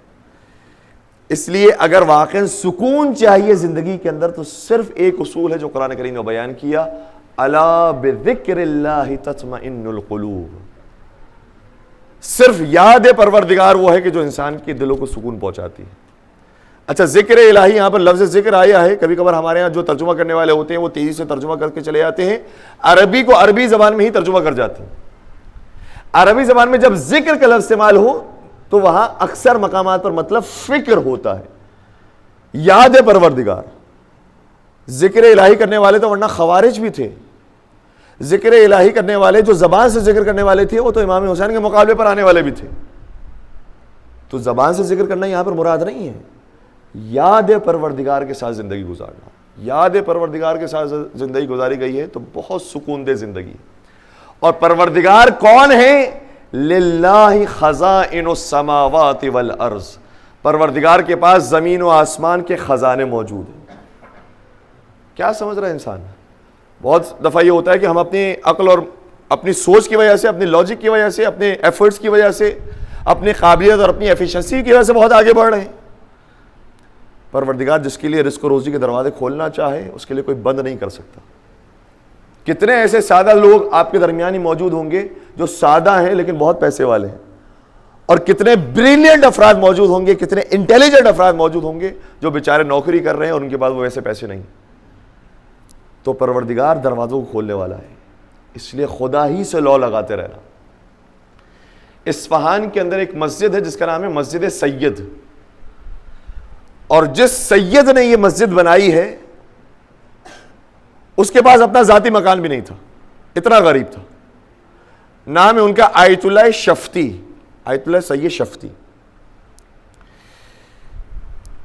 اس لیے اگر واقعا سکون چاہیے زندگی کے اندر تو صرف ایک اصول ہے جو قرآن کریم نے بیان کیا، الا بذکر اللہ تطمئن القلوب. صرف یاد پروردگار وہ ہے کہ جو انسان کے دلوں کو سکون پہنچاتی ہے. اچھا، ذکر الہی یہاں پر لفظ ذکر آیا ہے. کبھی کبھار ہمارے ہاں جو ترجمہ کرنے والے ہوتے ہیں وہ تیزی سے ترجمہ کر کے چلے جاتے ہیں، عربی کو عربی زبان میں ہی ترجمہ کر جاتے ہیں. عربی زبان میں جب ذکر کا لفظ استعمال ہو تو وہاں اکثر مقامات پر مطلب فکر ہوتا ہے، یاد پروردگار. ذکر الہی کرنے والے تو ورنہ خوارج بھی تھے. ذکر الہی کرنے والے جو زبان سے ذکر کرنے والے تھے وہ تو امام حسین کے مقابلے پر آنے والے بھی تھے. تو زبان سے ذکر کرنا یہاں پر مراد نہیں ہے، یاد پروردگار کے ساتھ زندگی گزارنا. یاد پروردگار کے ساتھ زندگی گزاری گئی ہے تو بہت سکون دہ زندگی. اور پروردگار کون ہے؟ للہ خزائن السماوات والارض. پروردگار کے پاس زمین و آسمان کے خزانے موجود ہیں. کیا سمجھ رہا ہے انسان؟ بہت دفعہ یہ ہوتا ہے کہ ہم اپنی عقل اور اپنی سوچ کی وجہ سے، اپنی لاجک کی وجہ سے، اپنے ایفرٹس کی وجہ سے، اپنی قابلیت اور اپنی ایفیشنسی کی وجہ سے بہت آگے بڑھ رہے ہیں. پروردگار جس کے لیے رزق و روزی کے دروازے کھولنا چاہے اس کے لیے کوئی بند نہیں کر سکتا. کتنے ایسے سادہ لوگ آپ کے درمیان ہی موجود ہوں گے جو سادہ ہیں لیکن بہت پیسے والے ہیں، اور کتنے بریلینٹ افراد موجود ہوں گے، کتنے انٹیلیجنٹ افراد موجود ہوں گے جو بیچارے نوکری کر رہے ہیں اور ان کے پاس وہ ویسے پیسے نہیں. تو پروردگار دروازوں کو کھولنے والا ہے، اس لیے خدا ہی سے لو لگاتے رہنا. اصفہان کے اندر ایک مسجد ہے جس کا نام ہے مسجد سید، اور جس سید نے یہ مسجد بنائی ہے اس کے پاس اپنا ذاتی مکان بھی نہیں تھا، اتنا غریب تھا. نام ہے ان کا آیت اللہ شفتی، آیت اللہ سید شفتی.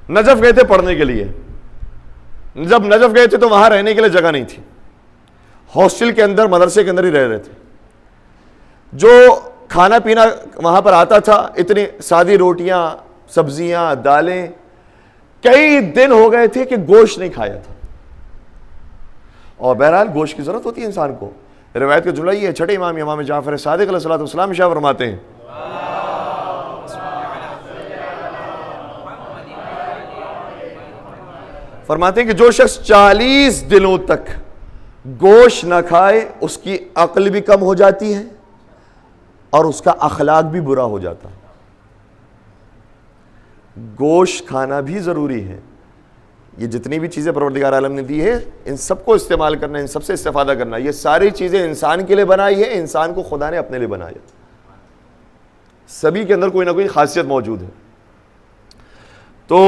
نجف گئے تھے پڑھنے کے لیے. جب نجف گئے تھے تو وہاں رہنے کے لیے جگہ نہیں تھی، ہاسٹل کے اندر، مدرسے کے اندر ہی رہ رہے تھے. جو کھانا پینا وہاں پر آتا تھا اتنی سادی روٹیاں، سبزیاں، دالیں. کئی دن ہو گئے تھے کہ گوشت نہیں کھایا تھا، اور بہرحال گوشت کی ضرورت ہوتی ہے انسان کو. روایت کا جملہ یہ ہے، چھٹے امام جعفر صادق علیہ الصلوۃ والسلام ارشاد فرماتے ہیں کہ جو شخص 40 دنوں تک گوشت نہ کھائے اس کی عقل بھی کم ہو جاتی ہے اور اس کا اخلاق بھی برا ہو جاتا ہے. گوشت کھانا بھی ضروری ہے. یہ جتنی بھی چیزیں پروردگار عالم نے دی ہے ان سب کو استعمال کرنا، ان سب سے استفادہ کرنا. یہ ساری چیزیں انسان کے لیے بنائی ہے، انسان کو خدا نے اپنے لیے بنایا. سبھی کے اندر کوئی نہ کوئی خاصیت موجود ہے. تو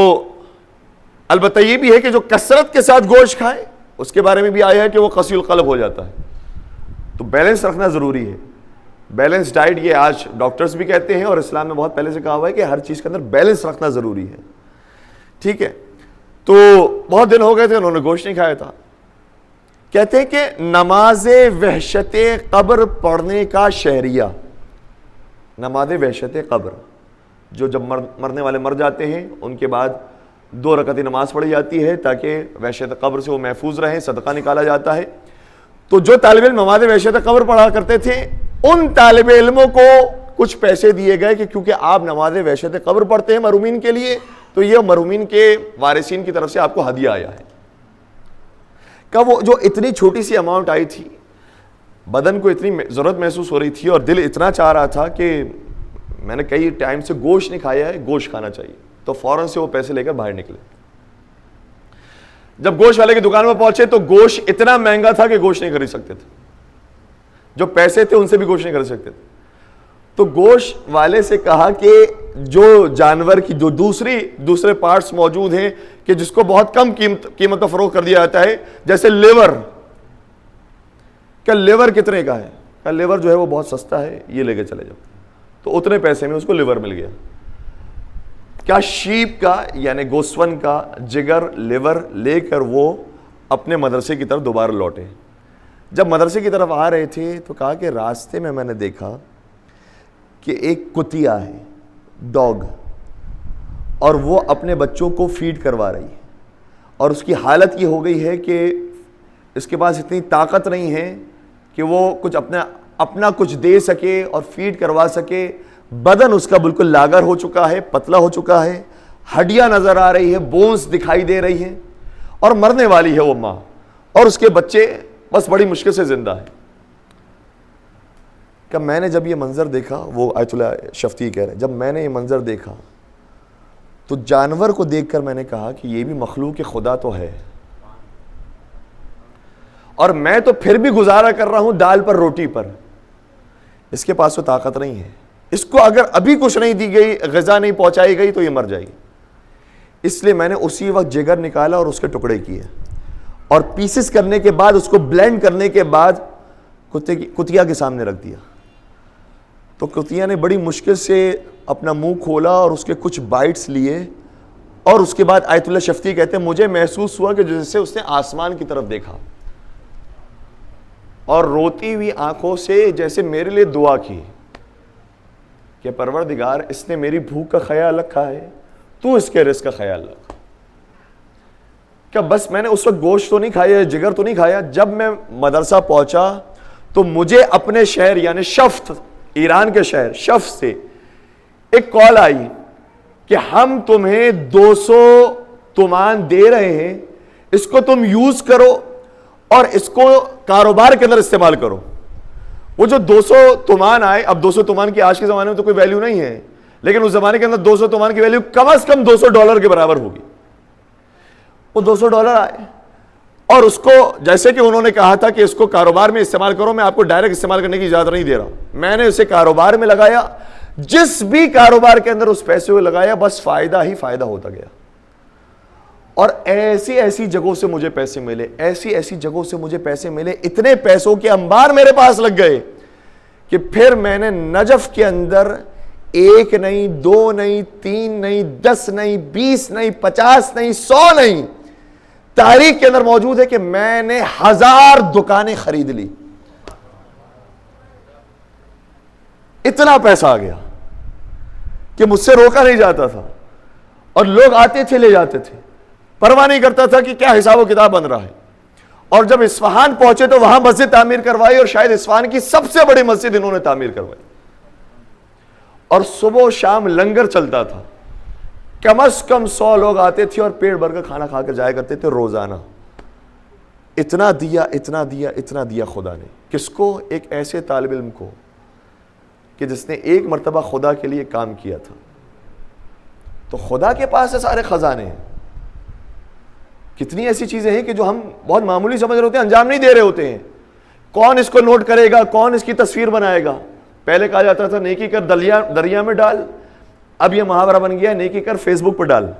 البتہ یہ بھی ہے کہ جو کثرت کے ساتھ گوشت کھائے اس کے بارے میں بھی آیا ہے کہ وہ قسی القلب ہو جاتا ہے. تو بیلنس رکھنا ضروری ہے. بیلنس ڈائٹ یہ آج ڈاکٹرز بھی کہتے ہیں، اور اسلام میں بہت پہلے سے کہا ہوا ہے کہ ہر چیز کے اندر بیلنس رکھنا ضروری ہے. ٹھیک ہے. تو بہت دن ہو گئے تھے انہوں نے گوشت نہیں کھایا تھا. کہتے ہیں کہ نماز وحشت قبر پڑھنے کا شہریہ، نماز وحشت قبر، جو جب مرنے والے مر جاتے ہیں ان کے بعد 2 رکعتی نماز پڑھی جاتی ہے تاکہ وحشت قبر سے وہ محفوظ رہیں، صدقہ نکالا جاتا ہے. تو جو طالب علم نماز وحشت قبر پڑھا کرتے تھے ان طالب علموں کو کچھ پیسے دیے گئے کہ کیونکہ آپ نماز وحشت قبر پڑھتے ہیں مرحومین کے لیے، تو یہ مرحومین کے وارثین کی طرف سے آپ کو ہدیہ آیا ہے. کہ وہ جو اتنی چھوٹی سی اماؤنٹ آئی تھی، بدن کو اتنی ضرورت محسوس ہو رہی تھی اور دل اتنا چاہ رہا تھا کہ میں نے کئی ٹائم سے گوشت نہیں کھایا ہے، گوشت کھانا چاہیے، تو فوراً سے وہ پیسے لے کر باہر نکلے. جب گوشت والے کی دکان میں پہنچے تو گوشت اتنا مہنگا تھا کہ گوشت نہیں خرید سکتے تھے. جو پیسے تھے ان سے بھی گوشت نہیں خرید سکتے تھے. تو گوشت والے سے کہا کہ جو جانور کی جو دوسرے پارٹس موجود ہیں کہ جس کو بہت کم قیمت پر فروخت کر دیا جاتا ہے، جیسے لیور، کہ لیور کتنے کا ہے؟ کہ لیور جو ہے وہ بہت سستا ہے، یہ لے کے چلے جاؤ. تو اتنے پیسے میں اس کو لیور مل گیا. کیا شیپ کا یعنی گوسفن کا جگر، لیور لے کر وہ اپنے مدرسے کی طرف دوبارہ لوٹے. جب مدرسے کی طرف آ رہے تھے تو کہا کہ راستے میں نے دیکھا کہ ایک کتیا ہے، ڈاگ، اور وہ اپنے بچوں کو فیڈ کروا رہی ہے، اور اس کی حالت یہ ہو گئی ہے کہ اس کے پاس اتنی طاقت نہیں ہے کہ وہ کچھ اپنا کچھ دے سکے اور فیڈ کروا سکے. بدن اس کا بالکل لاغر ہو چکا ہے، پتلا ہو چکا ہے، ہڈیاں نظر آ رہی ہے، بونز دکھائی دے رہی ہیں، اور مرنے والی ہے وہ ماں، اور اس کے بچے بس بڑی مشکل سے زندہ ہے. کہ میں نے جب یہ منظر دیکھا، وہ آیت اللہ شفتی کہہ رہے ہیں، جب میں نے یہ منظر دیکھا تو جانور کو دیکھ کر میں نے کہا کہ یہ بھی مخلوق خدا تو ہے، اور میں تو پھر بھی گزارا کر رہا ہوں دال پر روٹی پر، اس کے پاس تو طاقت نہیں ہے. اس کو اگر ابھی کچھ نہیں دی گئی، غذا نہیں پہنچائی گئی تو یہ مر جائے گی. اس لیے میں نے اسی وقت جگر نکالا اور اس کے ٹکڑے کیے، اور پیسز کرنے کے بعد اس کو بلینڈ کرنے کے بعد کتیا کے سامنے رکھ دیا. تو کتیا نے بڑی مشکل سے اپنا منہ کھولا اور اس کے کچھ بائٹس لیے اور اس کے بعد آیت اللہ شفتی کہتے ہیں مجھے محسوس ہوا کہ جیسے اس نے آسمان کی طرف دیکھا اور روتی ہوئی آنکھوں سے جیسے میرے لیے دعا کی کہ پروردگار اس نے میری بھوک کا خیال رکھا ہے، تو اس کے رزق کا خیال رکھ. کیا بس میں نے اس وقت گوشت تو نہیں کھایا، جگر تو نہیں کھایا. جب میں مدرسہ پہنچا تو مجھے اپنے شہر یعنی شفت، ایران کے شہر شفت سے ایک کال آئی کہ ہم تمہیں 200 تومان دے رہے ہیں، اس کو تم یوز کرو اور اس کو کاروبار کے اندر استعمال کرو. وہ جو 200 تومان آئے، اب 200 تومان کی آج کے زمانے میں تو کوئی ویلیو نہیں ہے، لیکن اس زمانے کے اندر 200 تومان کی ویلیو کم از کم $200 کے برابر ہوگی. وہ $200 آئے اور اس کو جیسے کہ انہوں نے کہا تھا کہ اس کو کاروبار میں استعمال کرو، میں آپ کو ڈائریکٹ استعمال کرنے کی اجازت نہیں دے رہا. میں نے اسے کاروبار میں لگایا، جس بھی کاروبار کے اندر اس پیسے کو لگایا بس فائدہ ہی فائدہ ہوتا گیا. اور ایسی ایسی جگہوں سے مجھے پیسے ملے، ایسی ایسی جگہوں سے مجھے پیسے ملے، اتنے پیسوں کے انبار میرے پاس لگ گئے کہ پھر میں نے نجف کے اندر 1 نہیں 2 نہیں 3 نہیں 10 نہیں 20 نہیں 50 نہیں 100 نہیں، تاریخ کے اندر موجود ہے کہ میں نے 1000 دکانیں خرید لی. اتنا پیسہ آ گیا کہ مجھ سے روکا نہیں جاتا تھا، اور لوگ آتے تھے لے جاتے تھے، پرواہ نہیں کرتا تھا کہ کیا حساب و کتاب بن رہا ہے. اور جب اصفہان پہنچے تو وہاں مسجد تعمیر کروائی، اور شاید اصفہان کی سب سے بڑی مسجد انہوں نے تعمیر کروائی. اور صبح و شام لنگر چلتا تھا، کم از کم 100 لوگ آتے تھے اور پیٹ بھر کر کھانا کھا کر جایا کرتے تھے روزانہ. اتنا دیا اتنا دیا اتنا دیا خدا نے. کس کو؟ ایک ایسے طالب علم کو کہ جس نے ایک مرتبہ خدا کے لیے کام کیا تھا. تو خدا کے پاس ہے سارے خزانے ہیں. کتنی ایسی چیزیں ہیں کہ جو ہم بہت معمولی سمجھ رہے ہوتے ہیں، انجام نہیں دے رہے ہوتے ہیں. کون اس کو نوٹ کرے گا، کون اس کی تصویر بنائے گا. پہلے کہا جاتا تھا نیکی کر دریا میں ڈال، اب یہ محاورہ بن گیا نیکی کر فیس بک پہ ڈال.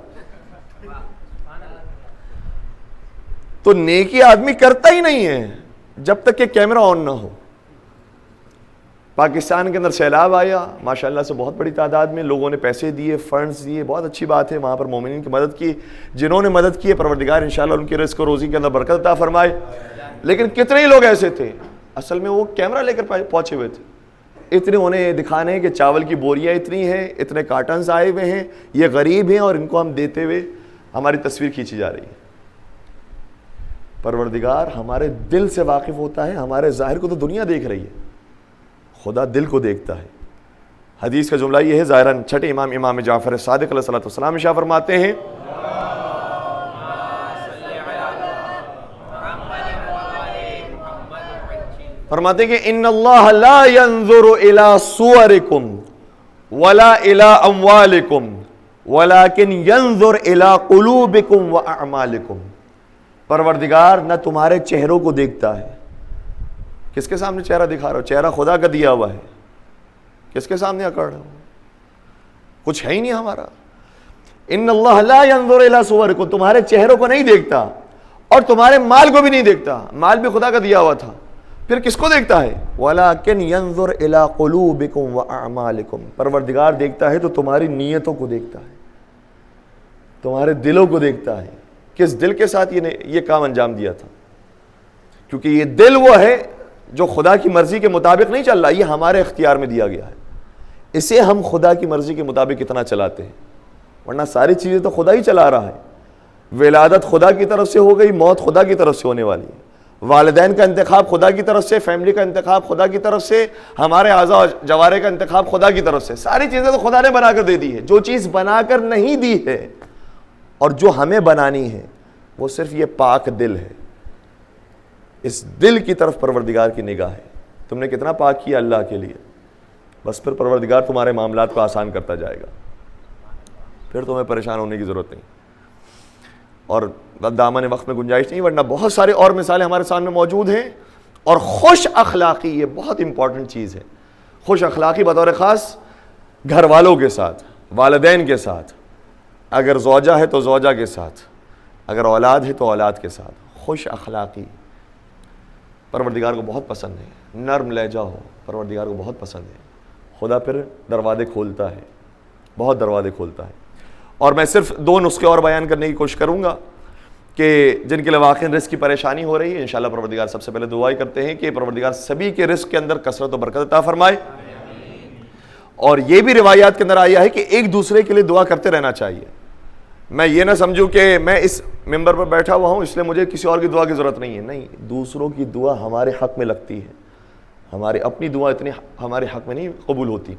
تو نیکی آدمی کرتا ہی نہیں ہے جب تک کہ کیمرہ آن نہ ہو. پاکستان کے اندر سیلاب آیا، ماشاءاللہ سے بہت بڑی تعداد میں لوگوں نے پیسے دیے، فنڈز دیے، بہت اچھی بات ہے. وہاں پر مومنین کی مدد کی، جنہوں نے مدد کی ہے پروردگار انشاءاللہ ان کی رزق و روزی کے اندر برکت عطا فرمائے. لیکن کتنے ہی لوگ ایسے تھے اصل میں وہ کیمرہ لے کر پہنچے ہوئے تھے، اتنے انہیں دکھانے کہ چاول کی بوریاں اتنی ہیں، اتنے کارٹنز آئے ہوئے ہیں، یہ غریب ہیں اور ان کو ہم دیتے ہوئے ہماری تصویر کھینچی جا رہی ہے. پروردگار ہمارے دل سے واقف ہوتا ہے. ہمارے ظاہر کو تو دنیا دیکھ رہی ہے، خدا دل کو دیکھتا ہے. حدیث کا جملہ یہ ہے، ظاہراً چھٹے امام جعفر صادق علیہ السلام ارشاد فرماتے ہیں کہ ان اللہ لا ينظر الى صورکم ولا الى اموالکم ولكن ينظر الى قلوبکم واعمالکم. پروردگار نہ تمہارے چہروں کو دیکھتا ہے. کس کے سامنے چہرہ دکھا رہا ہو؟ چہرہ خدا کا دیا ہوا ہے. کس کے سامنے اکڑ رہا ہو؟ کچھ ہے ہی نہیں ہمارا. ان اللہ لا ينظر الى صورکم، تمہارے چہروں کو نہیں دیکھتا اور تمہارے مال کو بھی نہیں دیکھتا. مال بھی خدا کا دیا ہوا تھا. پھر کس کو دیکھتا ہے؟ وَلَكِنْ يَنظُرْ إِلَىٰ قُلُوبِكُمْ وَأَعْمَالِكُمْ. پروردگار دیکھتا ہے تو تمہاری نیتوں کو دیکھتا ہے، تمہارے دلوں کو دیکھتا ہے. کس دل کے ساتھ یہ کام انجام دیا تھا؟ کیونکہ یہ دل وہ ہے جو خدا کی مرضی کے مطابق نہیں چل رہا، یہ ہمارے اختیار میں دیا گیا ہے. اسے ہم خدا کی مرضی کے مطابق اتنا چلاتے ہیں، ورنہ ساری چیزیں تو خدا ہی چلا رہا ہے. ولادت خدا کی طرف سے ہو گئی، موت خدا کی طرف سے ہونے والی ہے. والدین کا انتخاب خدا کی طرف سے، فیملی کا انتخاب خدا کی طرف سے، ہمارے اعضاء و جوارح کا انتخاب خدا کی طرف سے. ساری چیزیں تو خدا نے بنا کر دے دی ہے. جو چیز بنا کر نہیں دی ہے اور جو ہمیں بنانی ہے وہ صرف یہ پاک دل ہے. اس دل کی طرف پروردگار کی نگاہ ہے. تم نے کتنا پاک کیا اللہ کے لیے، بس پھر پروردگار تمہارے معاملات کو آسان کرتا جائے گا. پھر تمہیں پریشان ہونے کی ضرورت نہیں اور دامن وقت میں گنجائش نہیں، ورنہ بہت سارے اور مثالیں ہمارے سامنے موجود ہیں. اور خوش اخلاقی یہ بہت امپورٹنٹ چیز ہے. خوش اخلاقی بطور خاص گھر والوں کے ساتھ، والدین کے ساتھ، اگر زوجہ ہے تو زوجہ کے ساتھ، اگر اولاد ہے تو اولاد کے ساتھ. خوش اخلاقی پروردگار کو بہت پسند ہے. نرم لہجہ ہو، پروردگار کو بہت پسند ہے. خدا پھر دروازے کھولتا ہے، بہت دروازے کھولتا ہے. اور میں صرف 2 نسخے اور بیان کرنے کی کوشش کروں گا کہ جن کے لیے واقعی رزق کی پریشانی ہو رہی ہے. انشاءاللہ پروردگار سب سے پہلے دعا ہی کرتے ہیں کہ پروردگار سبھی کے رزق کے اندر کثرت و برکت عطا فرمائے. اور یہ بھی روایات کے اندر آیا ہے کہ ایک دوسرے کے لیے دعا کرتے رہنا چاہیے. میں یہ نہ سمجھوں کہ میں اس ممبر پر بیٹھا ہوا ہوں اس لیے مجھے کسی اور کی دعا کی ضرورت نہیں ہے. نہیں, دوسروں کی دعا ہمارے حق میں لگتی ہے, ہماری اپنی دعا اتنی ہمارے حق میں نہیں قبول ہوتی.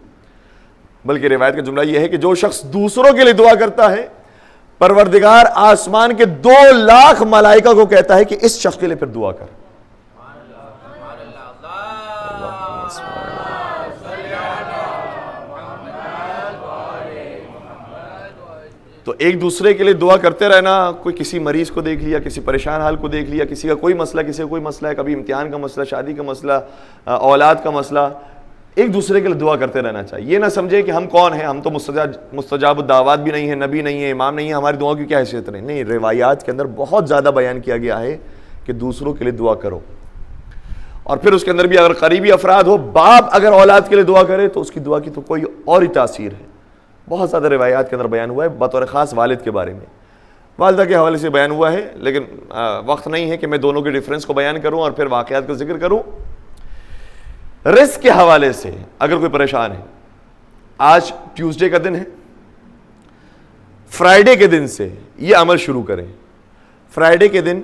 بلکہ روایت کا جملہ یہ ہے کہ جو شخص دوسروں کے لیے دعا کرتا ہے پروردگار آسمان کے 2 لاکھ ملائکہ کو کہتا ہے کہ اس شخص کے لیے پھر دعا کر. تو ایک دوسرے کے لیے دعا کرتے رہنا. کوئی کسی مریض کو دیکھ لیا, کسی پریشان حال کو دیکھ لیا, کسی کا کوئی مسئلہ, کسی کا کوئی مسئلہ ہے, کبھی امتحان کا مسئلہ, شادی کا مسئلہ, اولاد کا مسئلہ, ایک دوسرے کے لیے دعا کرتے رہنا چاہیے. یہ نہ سمجھے کہ ہم کون ہیں, ہم تو مستجاب الدعوات بھی نہیں ہیں, نبی نہیں ہیں, امام نہیں ہیں, ہماری دعاؤں کی کیا حیثیت نہیں. نہیں, روایات کے اندر بہت زیادہ بیان کیا گیا ہے کہ دوسروں کے لیے دعا کرو. اور پھر اس کے اندر بھی اگر قریبی افراد ہو, باپ اگر اولاد کے لیے دعا کرے تو اس کی دعا کی تو کوئی اور ہی تاثیر ہے. بہت زیادہ روایات کے اندر بیان ہوا ہے, بطور خاص والد کے بارے میں, والدہ کے حوالے سے بیان ہوا ہے, لیکن وقت نہیں ہے کہ میں دونوں کے ڈیفرنس کو بیان کروں اور پھر واقعات کا ذکر کروں. رزق کے حوالے سے اگر کوئی پریشان ہے, آج ٹیوزڈے کا دن ہے, فرائیڈے کے دن سے یہ عمل شروع کریں. فرائیڈے کے دن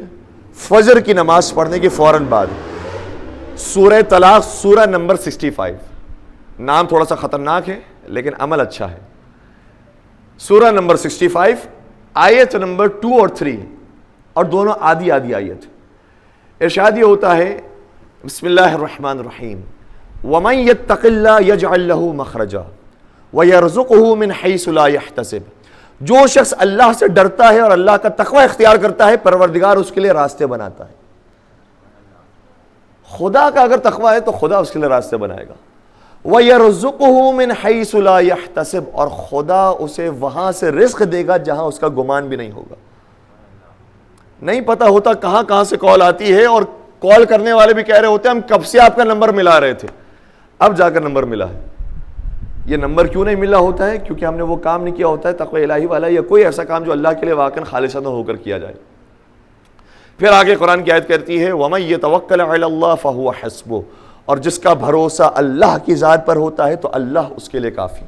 فجر کی نماز پڑھنے کے فوراً بعد سورہ طلاق سورہ نمبر 65, نام تھوڑا سا خطرناک ہے لیکن عمل اچھا ہے. سورہ نمبر 65 آیت نمبر 2 اور 3, اور دونوں آدھی آدھی آیت. ارشاد یہ ہوتا ہے بسم اللہ الرحمن الرحیم وَمَن يَتَّقِ اللَّهَ يَجْعَل لَّهُ مَخْرَجًا وَيَرْزُقْهُ مِنْ حَيْثُ لَا يَحْتَسِبُ. جو شخص اللہ سے ڈرتا ہے اور اللہ کا تقوی اختیار کرتا ہے پروردگار اس کے لیے راستے بناتا ہے. خدا کا اگر تقوی ہے تو خدا اس کے لیے راستے بنائے گا. وَيَرْزُقُهُ مِنْ حَيْثُ لَا يَحْتَسِبُ, اور خدا اسے وہاں سے رزق دے گا جہاں اس کا گمان بھی نہیں ہوگا. نہیں پتا ہوتا کہاں کہاں سے کال آتی ہے, اور کال کرنے والے بھی کہہ رہے ہوتے ہیں ہم کب سے آپ کا نمبر ملا رہے تھے, اب جا کر نمبر ملا ہے. یہ نمبر کیوں نہیں ملا ہوتا ہے؟ کیونکہ ہم نے وہ کام نہیں کیا ہوتا ہے تقوی الہی والا, یا کوئی ایسا کام جو اللہ کے لیے واقعاً خالصانہ ہو کر کیا جائے. پھر آگے قرآن کی آیت کہتی ہے وَمَن يَتَوَکَّلْ عَلَى اللَّهِ فَهُوَ حَسْبُهُ, اور جس کا بھروسہ اللہ کی ذات پر ہوتا ہے تو اللہ اس کے لیے کافی.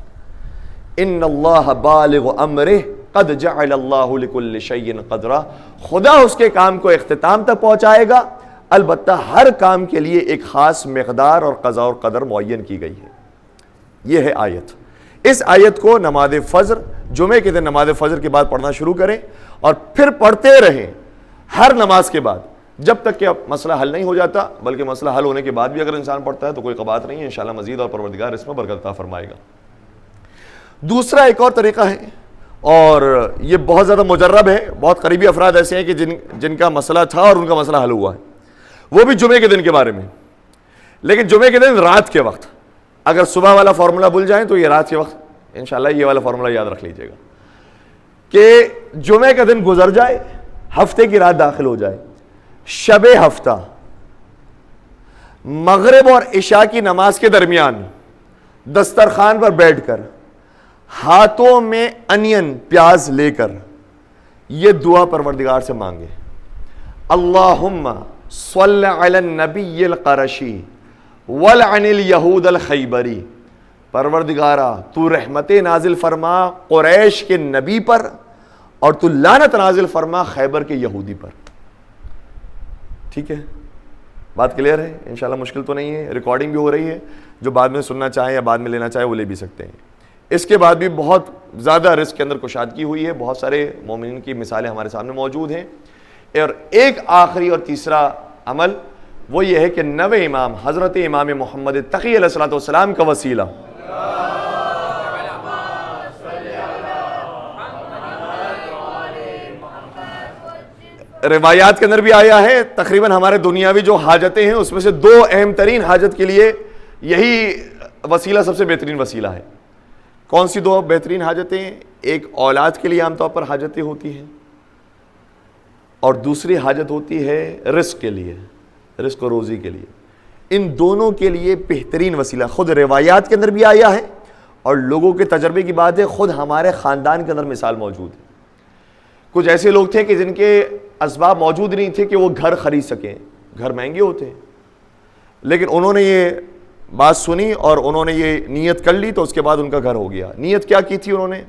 ان اللہ بالغ امرہ قد جعل اللہ لکل شیء قدرا, خدا اس کے کام کو اختتام تک پہنچائے گا, البتہ ہر کام کے لیے ایک خاص مقدار اور قضاء اور قدر معین کی گئی ہے. یہ ہے آیت. اس آیت کو نماز فجر, جمعے کے دن نماز فجر کے بعد پڑھنا شروع کریں اور پھر پڑھتے رہیں ہر نماز کے بعد جب تک کہ مسئلہ حل نہیں ہو جاتا. بلکہ مسئلہ حل ہونے کے بعد بھی اگر انسان پڑھتا ہے تو کوئی قباحت نہیں ہے, انشاءاللہ مزید اور پروردگار اس میں برکت عطا فرمائے گا. دوسرا ایک اور طریقہ ہے, اور یہ بہت زیادہ مجرب ہے, بہت قریبی افراد ایسے ہیں کہ جن کا مسئلہ تھا اور ان کا مسئلہ حل ہوا ہے, وہ بھی جمعے کے دن کے بارے میں. لیکن جمعے کے دن رات کے وقت, اگر صبح والا فارمولہ بھول جائیں تو یہ رات کے وقت انشاءاللہ یہ والا فارمولہ یاد رکھ لیجئے گا کہ جمعے کا دن گزر جائے, ہفتے کی رات داخل ہو جائے, شب ہفتہ مغرب اور عشاء کی نماز کے درمیان دسترخوان پر بیٹھ کر ہاتھوں میں انین پیاز لے کر یہ دعا پروردگار سے مانگے, اللہم صل علی النبی القرشی ولعن الیہود الخیبری. پروردگارا تو رحمت نازل فرما قریش کے نبی پر اور تو لعنت نازل فرما خیبر کے یہودی پر. ٹھیک ہے, بات کلیئر ہے انشاءاللہ, مشکل تو نہیں ہے. ریکارڈنگ بھی ہو رہی ہے, جو بعد میں سننا چاہیں یا بعد میں لینا چاہیں وہ لے بھی سکتے ہیں. اس کے بعد بھی بہت زیادہ رزق کے اندر کشادگی ہوئی ہے, بہت سارے مومنین کی مثالیں ہمارے سامنے موجود ہیں. اور ایک آخری اور تیسرا عمل وہ یہ ہے کہ نوے امام حضرت امام محمد تقی علیہ الصلوۃ والسلام کا وسیلہ روایات کے اندر بھی آیا ہے. تقریباً ہمارے دنیاوی جو حاجتیں ہیں اس میں سے 2 اہم ترین حاجت کے لیے یہی وسیلہ سب سے بہترین وسیلہ ہے. کون سی 2 بہترین حاجتیں؟ ایک اولاد کے لیے عام طور پر حاجتیں ہوتی ہیں, اور دوسری حاجت ہوتی ہے رزق کے لیے, رزق و روزی کے لیے. ان دونوں کے لیے بہترین وسیلہ خود روایات کے اندر بھی آیا ہے اور لوگوں کے تجربے کی بات ہے، خود ہمارے خاندان کے اندر مثال موجود ہے. کچھ ایسے لوگ تھے کہ جن کے اسباب موجود نہیں تھے کہ وہ گھر خرید سکیں، گھر مہنگے ہوتے ہیں، لیکن انہوں نے یہ بات سنی اور انہوں نے یہ نیت کر لی تو اس کے بعد ان کا گھر ہو گیا. نیت کیا کی تھی انہوں نے؟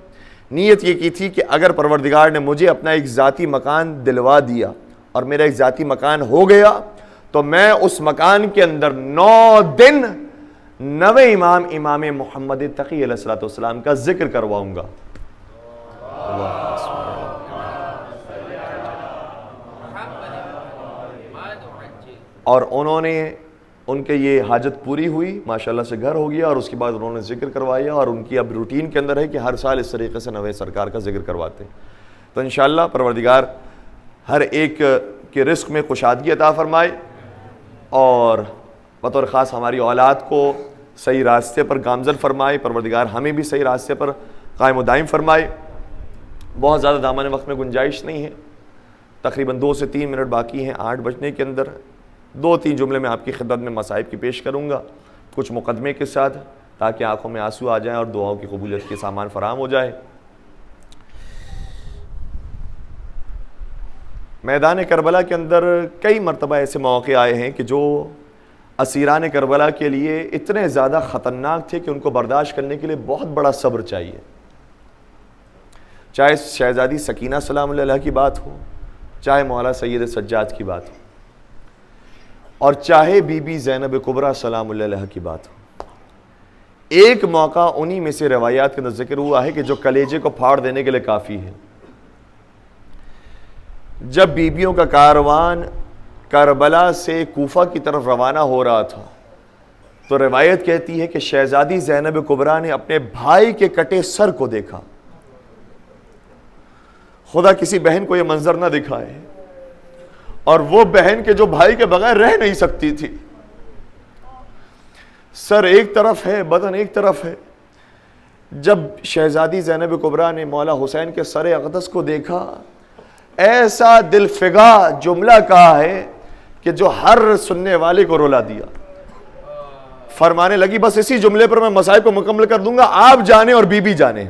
نیت یہ کی تھی کہ اگر پروردگار نے مجھے اپنا ایک ذاتی مکان دلوا دیا اور میرا ایک ذاتی مکان ہو گیا تو میں اس مکان کے اندر 9 دن 9 امام محمد تقی علیہ السلام کا ذکر کرواؤں گا. اور انہوں نے ان کے یہ حاجت پوری ہوئی، ماشاءاللہ سے گھر ہو گیا، اور اس کے بعد انہوں نے ذکر کروایا، اور ان کی اب روٹین کے اندر ہے کہ ہر سال اس طریقے سے نوے سرکار کا ذکر کرواتے ہیں. تو انشاءاللہ پروردگار ہر ایک کے رزق میں کشادگی عطا فرمائے اور بطور خاص ہماری اولاد کو صحیح راستے پر گامزن فرمائے. پروردگار ہمیں بھی صحیح راستے پر قائم و دائم فرمائے. بہت زیادہ دامن وقت میں گنجائش نہیں ہے، تقریباً 2 سے 3 منٹ باقی ہیں 8 بجنے کے اندر. 2-3 جملے میں آپ کی خدمت میں مصائب کی پیش کروں گا کچھ مقدمے کے ساتھ، تاکہ آنکھوں میں آنسو آ جائیں اور دعاؤں کی قبولیت کے سامان فراہم ہو جائے. میدان کربلا کے اندر کئی مرتبہ ایسے مواقع آئے ہیں کہ جو اسیران کربلا کے لیے اتنے زیادہ خطرناک تھے کہ ان کو برداشت کرنے کے لیے بہت بڑا صبر چاہیے. چاہے شہزادی سکینہ سلام اللہ علیہ کی بات ہو، چاہے مولا سید سجاد کی بات ہو، اور چاہے بی بی زینب کبریٰ سلام اللہ علیہ کی بات ہو. ایک موقع انہی میں سے روایات کے اندر ذکر ہوا ہے کہ جو کلیجے کو پھاڑ دینے کے لیے کافی ہے. جب بیبیوں کا کاروان کربلا سے کوفہ کی طرف روانہ ہو رہا تھا تو روایت کہتی ہے کہ شہزادی زینب کبریٰ نے اپنے بھائی کے کٹے سر کو دیکھا. خدا کسی بہن کو یہ منظر نہ دکھائے، اور وہ بہن کے جو بھائی کے بغیر رہ نہیں سکتی تھی. سر ایک طرف ہے، بدن ایک طرف ہے. جب شہزادی زینب کبریٰ نے مولا حسین کے سر اقدس کو دیکھا، ایسا دل فگا جملہ کہا ہے کہ جو ہر سننے والے کو رلا دیا. فرمانے لگی بس اسی جملے پر میں مصائب کو مکمل کر دوں گا، آپ جانے اور بی بی جانے.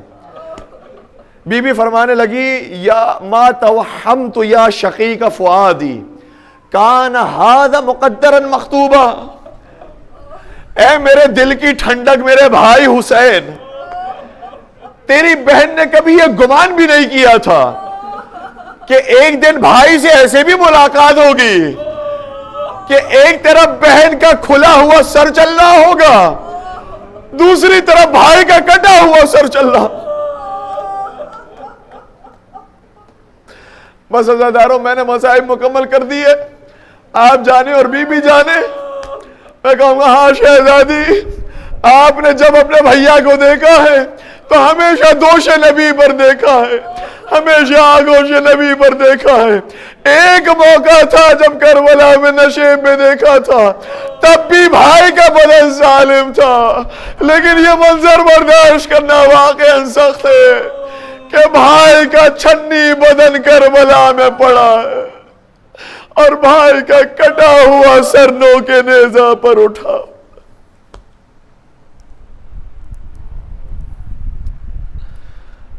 بی بی فرمانے لگی یا ما توہمت یا شقیق فؤادی کان ھذا مقدرا مکتوبا. اے میرے دل کی ٹھنڈک میرے بھائی حسین، تیری بہن نے کبھی یہ گمان بھی نہیں کیا تھا کہ ایک دن بھائی سے ایسے بھی ملاقات ہوگی کہ ایک طرف بہن کا کھلا ہوا سر چل رہا ہوگا، دوسری طرف بھائی کا کٹا ہوا سر چل رہا. بس عزاداروں، میں نے مصائب مکمل کر دیے، آپ جانے اور بی بی جانے. میں کہوں گا ہاں شہزادی، آپ نے جب اپنے بھیا کو دیکھا ہے تو ہمیشہ دوش نبی پر دیکھا ہے، ہمیشہ آگوش نبی پر دیکھا ہے. ایک موقع تھا جب کربلا میں نشیب میں دیکھا تھا، تب بھی بھائی کا بدن ظالم تھا، لیکن یہ منظر برداشت کرنا واقعا سخت ہے کہ بھائی کا چھنی بدن کربلا میں پڑا ہے اور بھائی کا کٹا ہوا سر نو کے نیزہ پر اٹھا.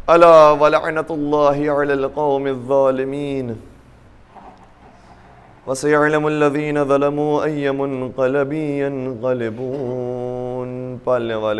الا ولعنت اللہ علی القوم الظالمین وسيعلم الذین ظلموا ای منقلب ینقلبون. پالنے والے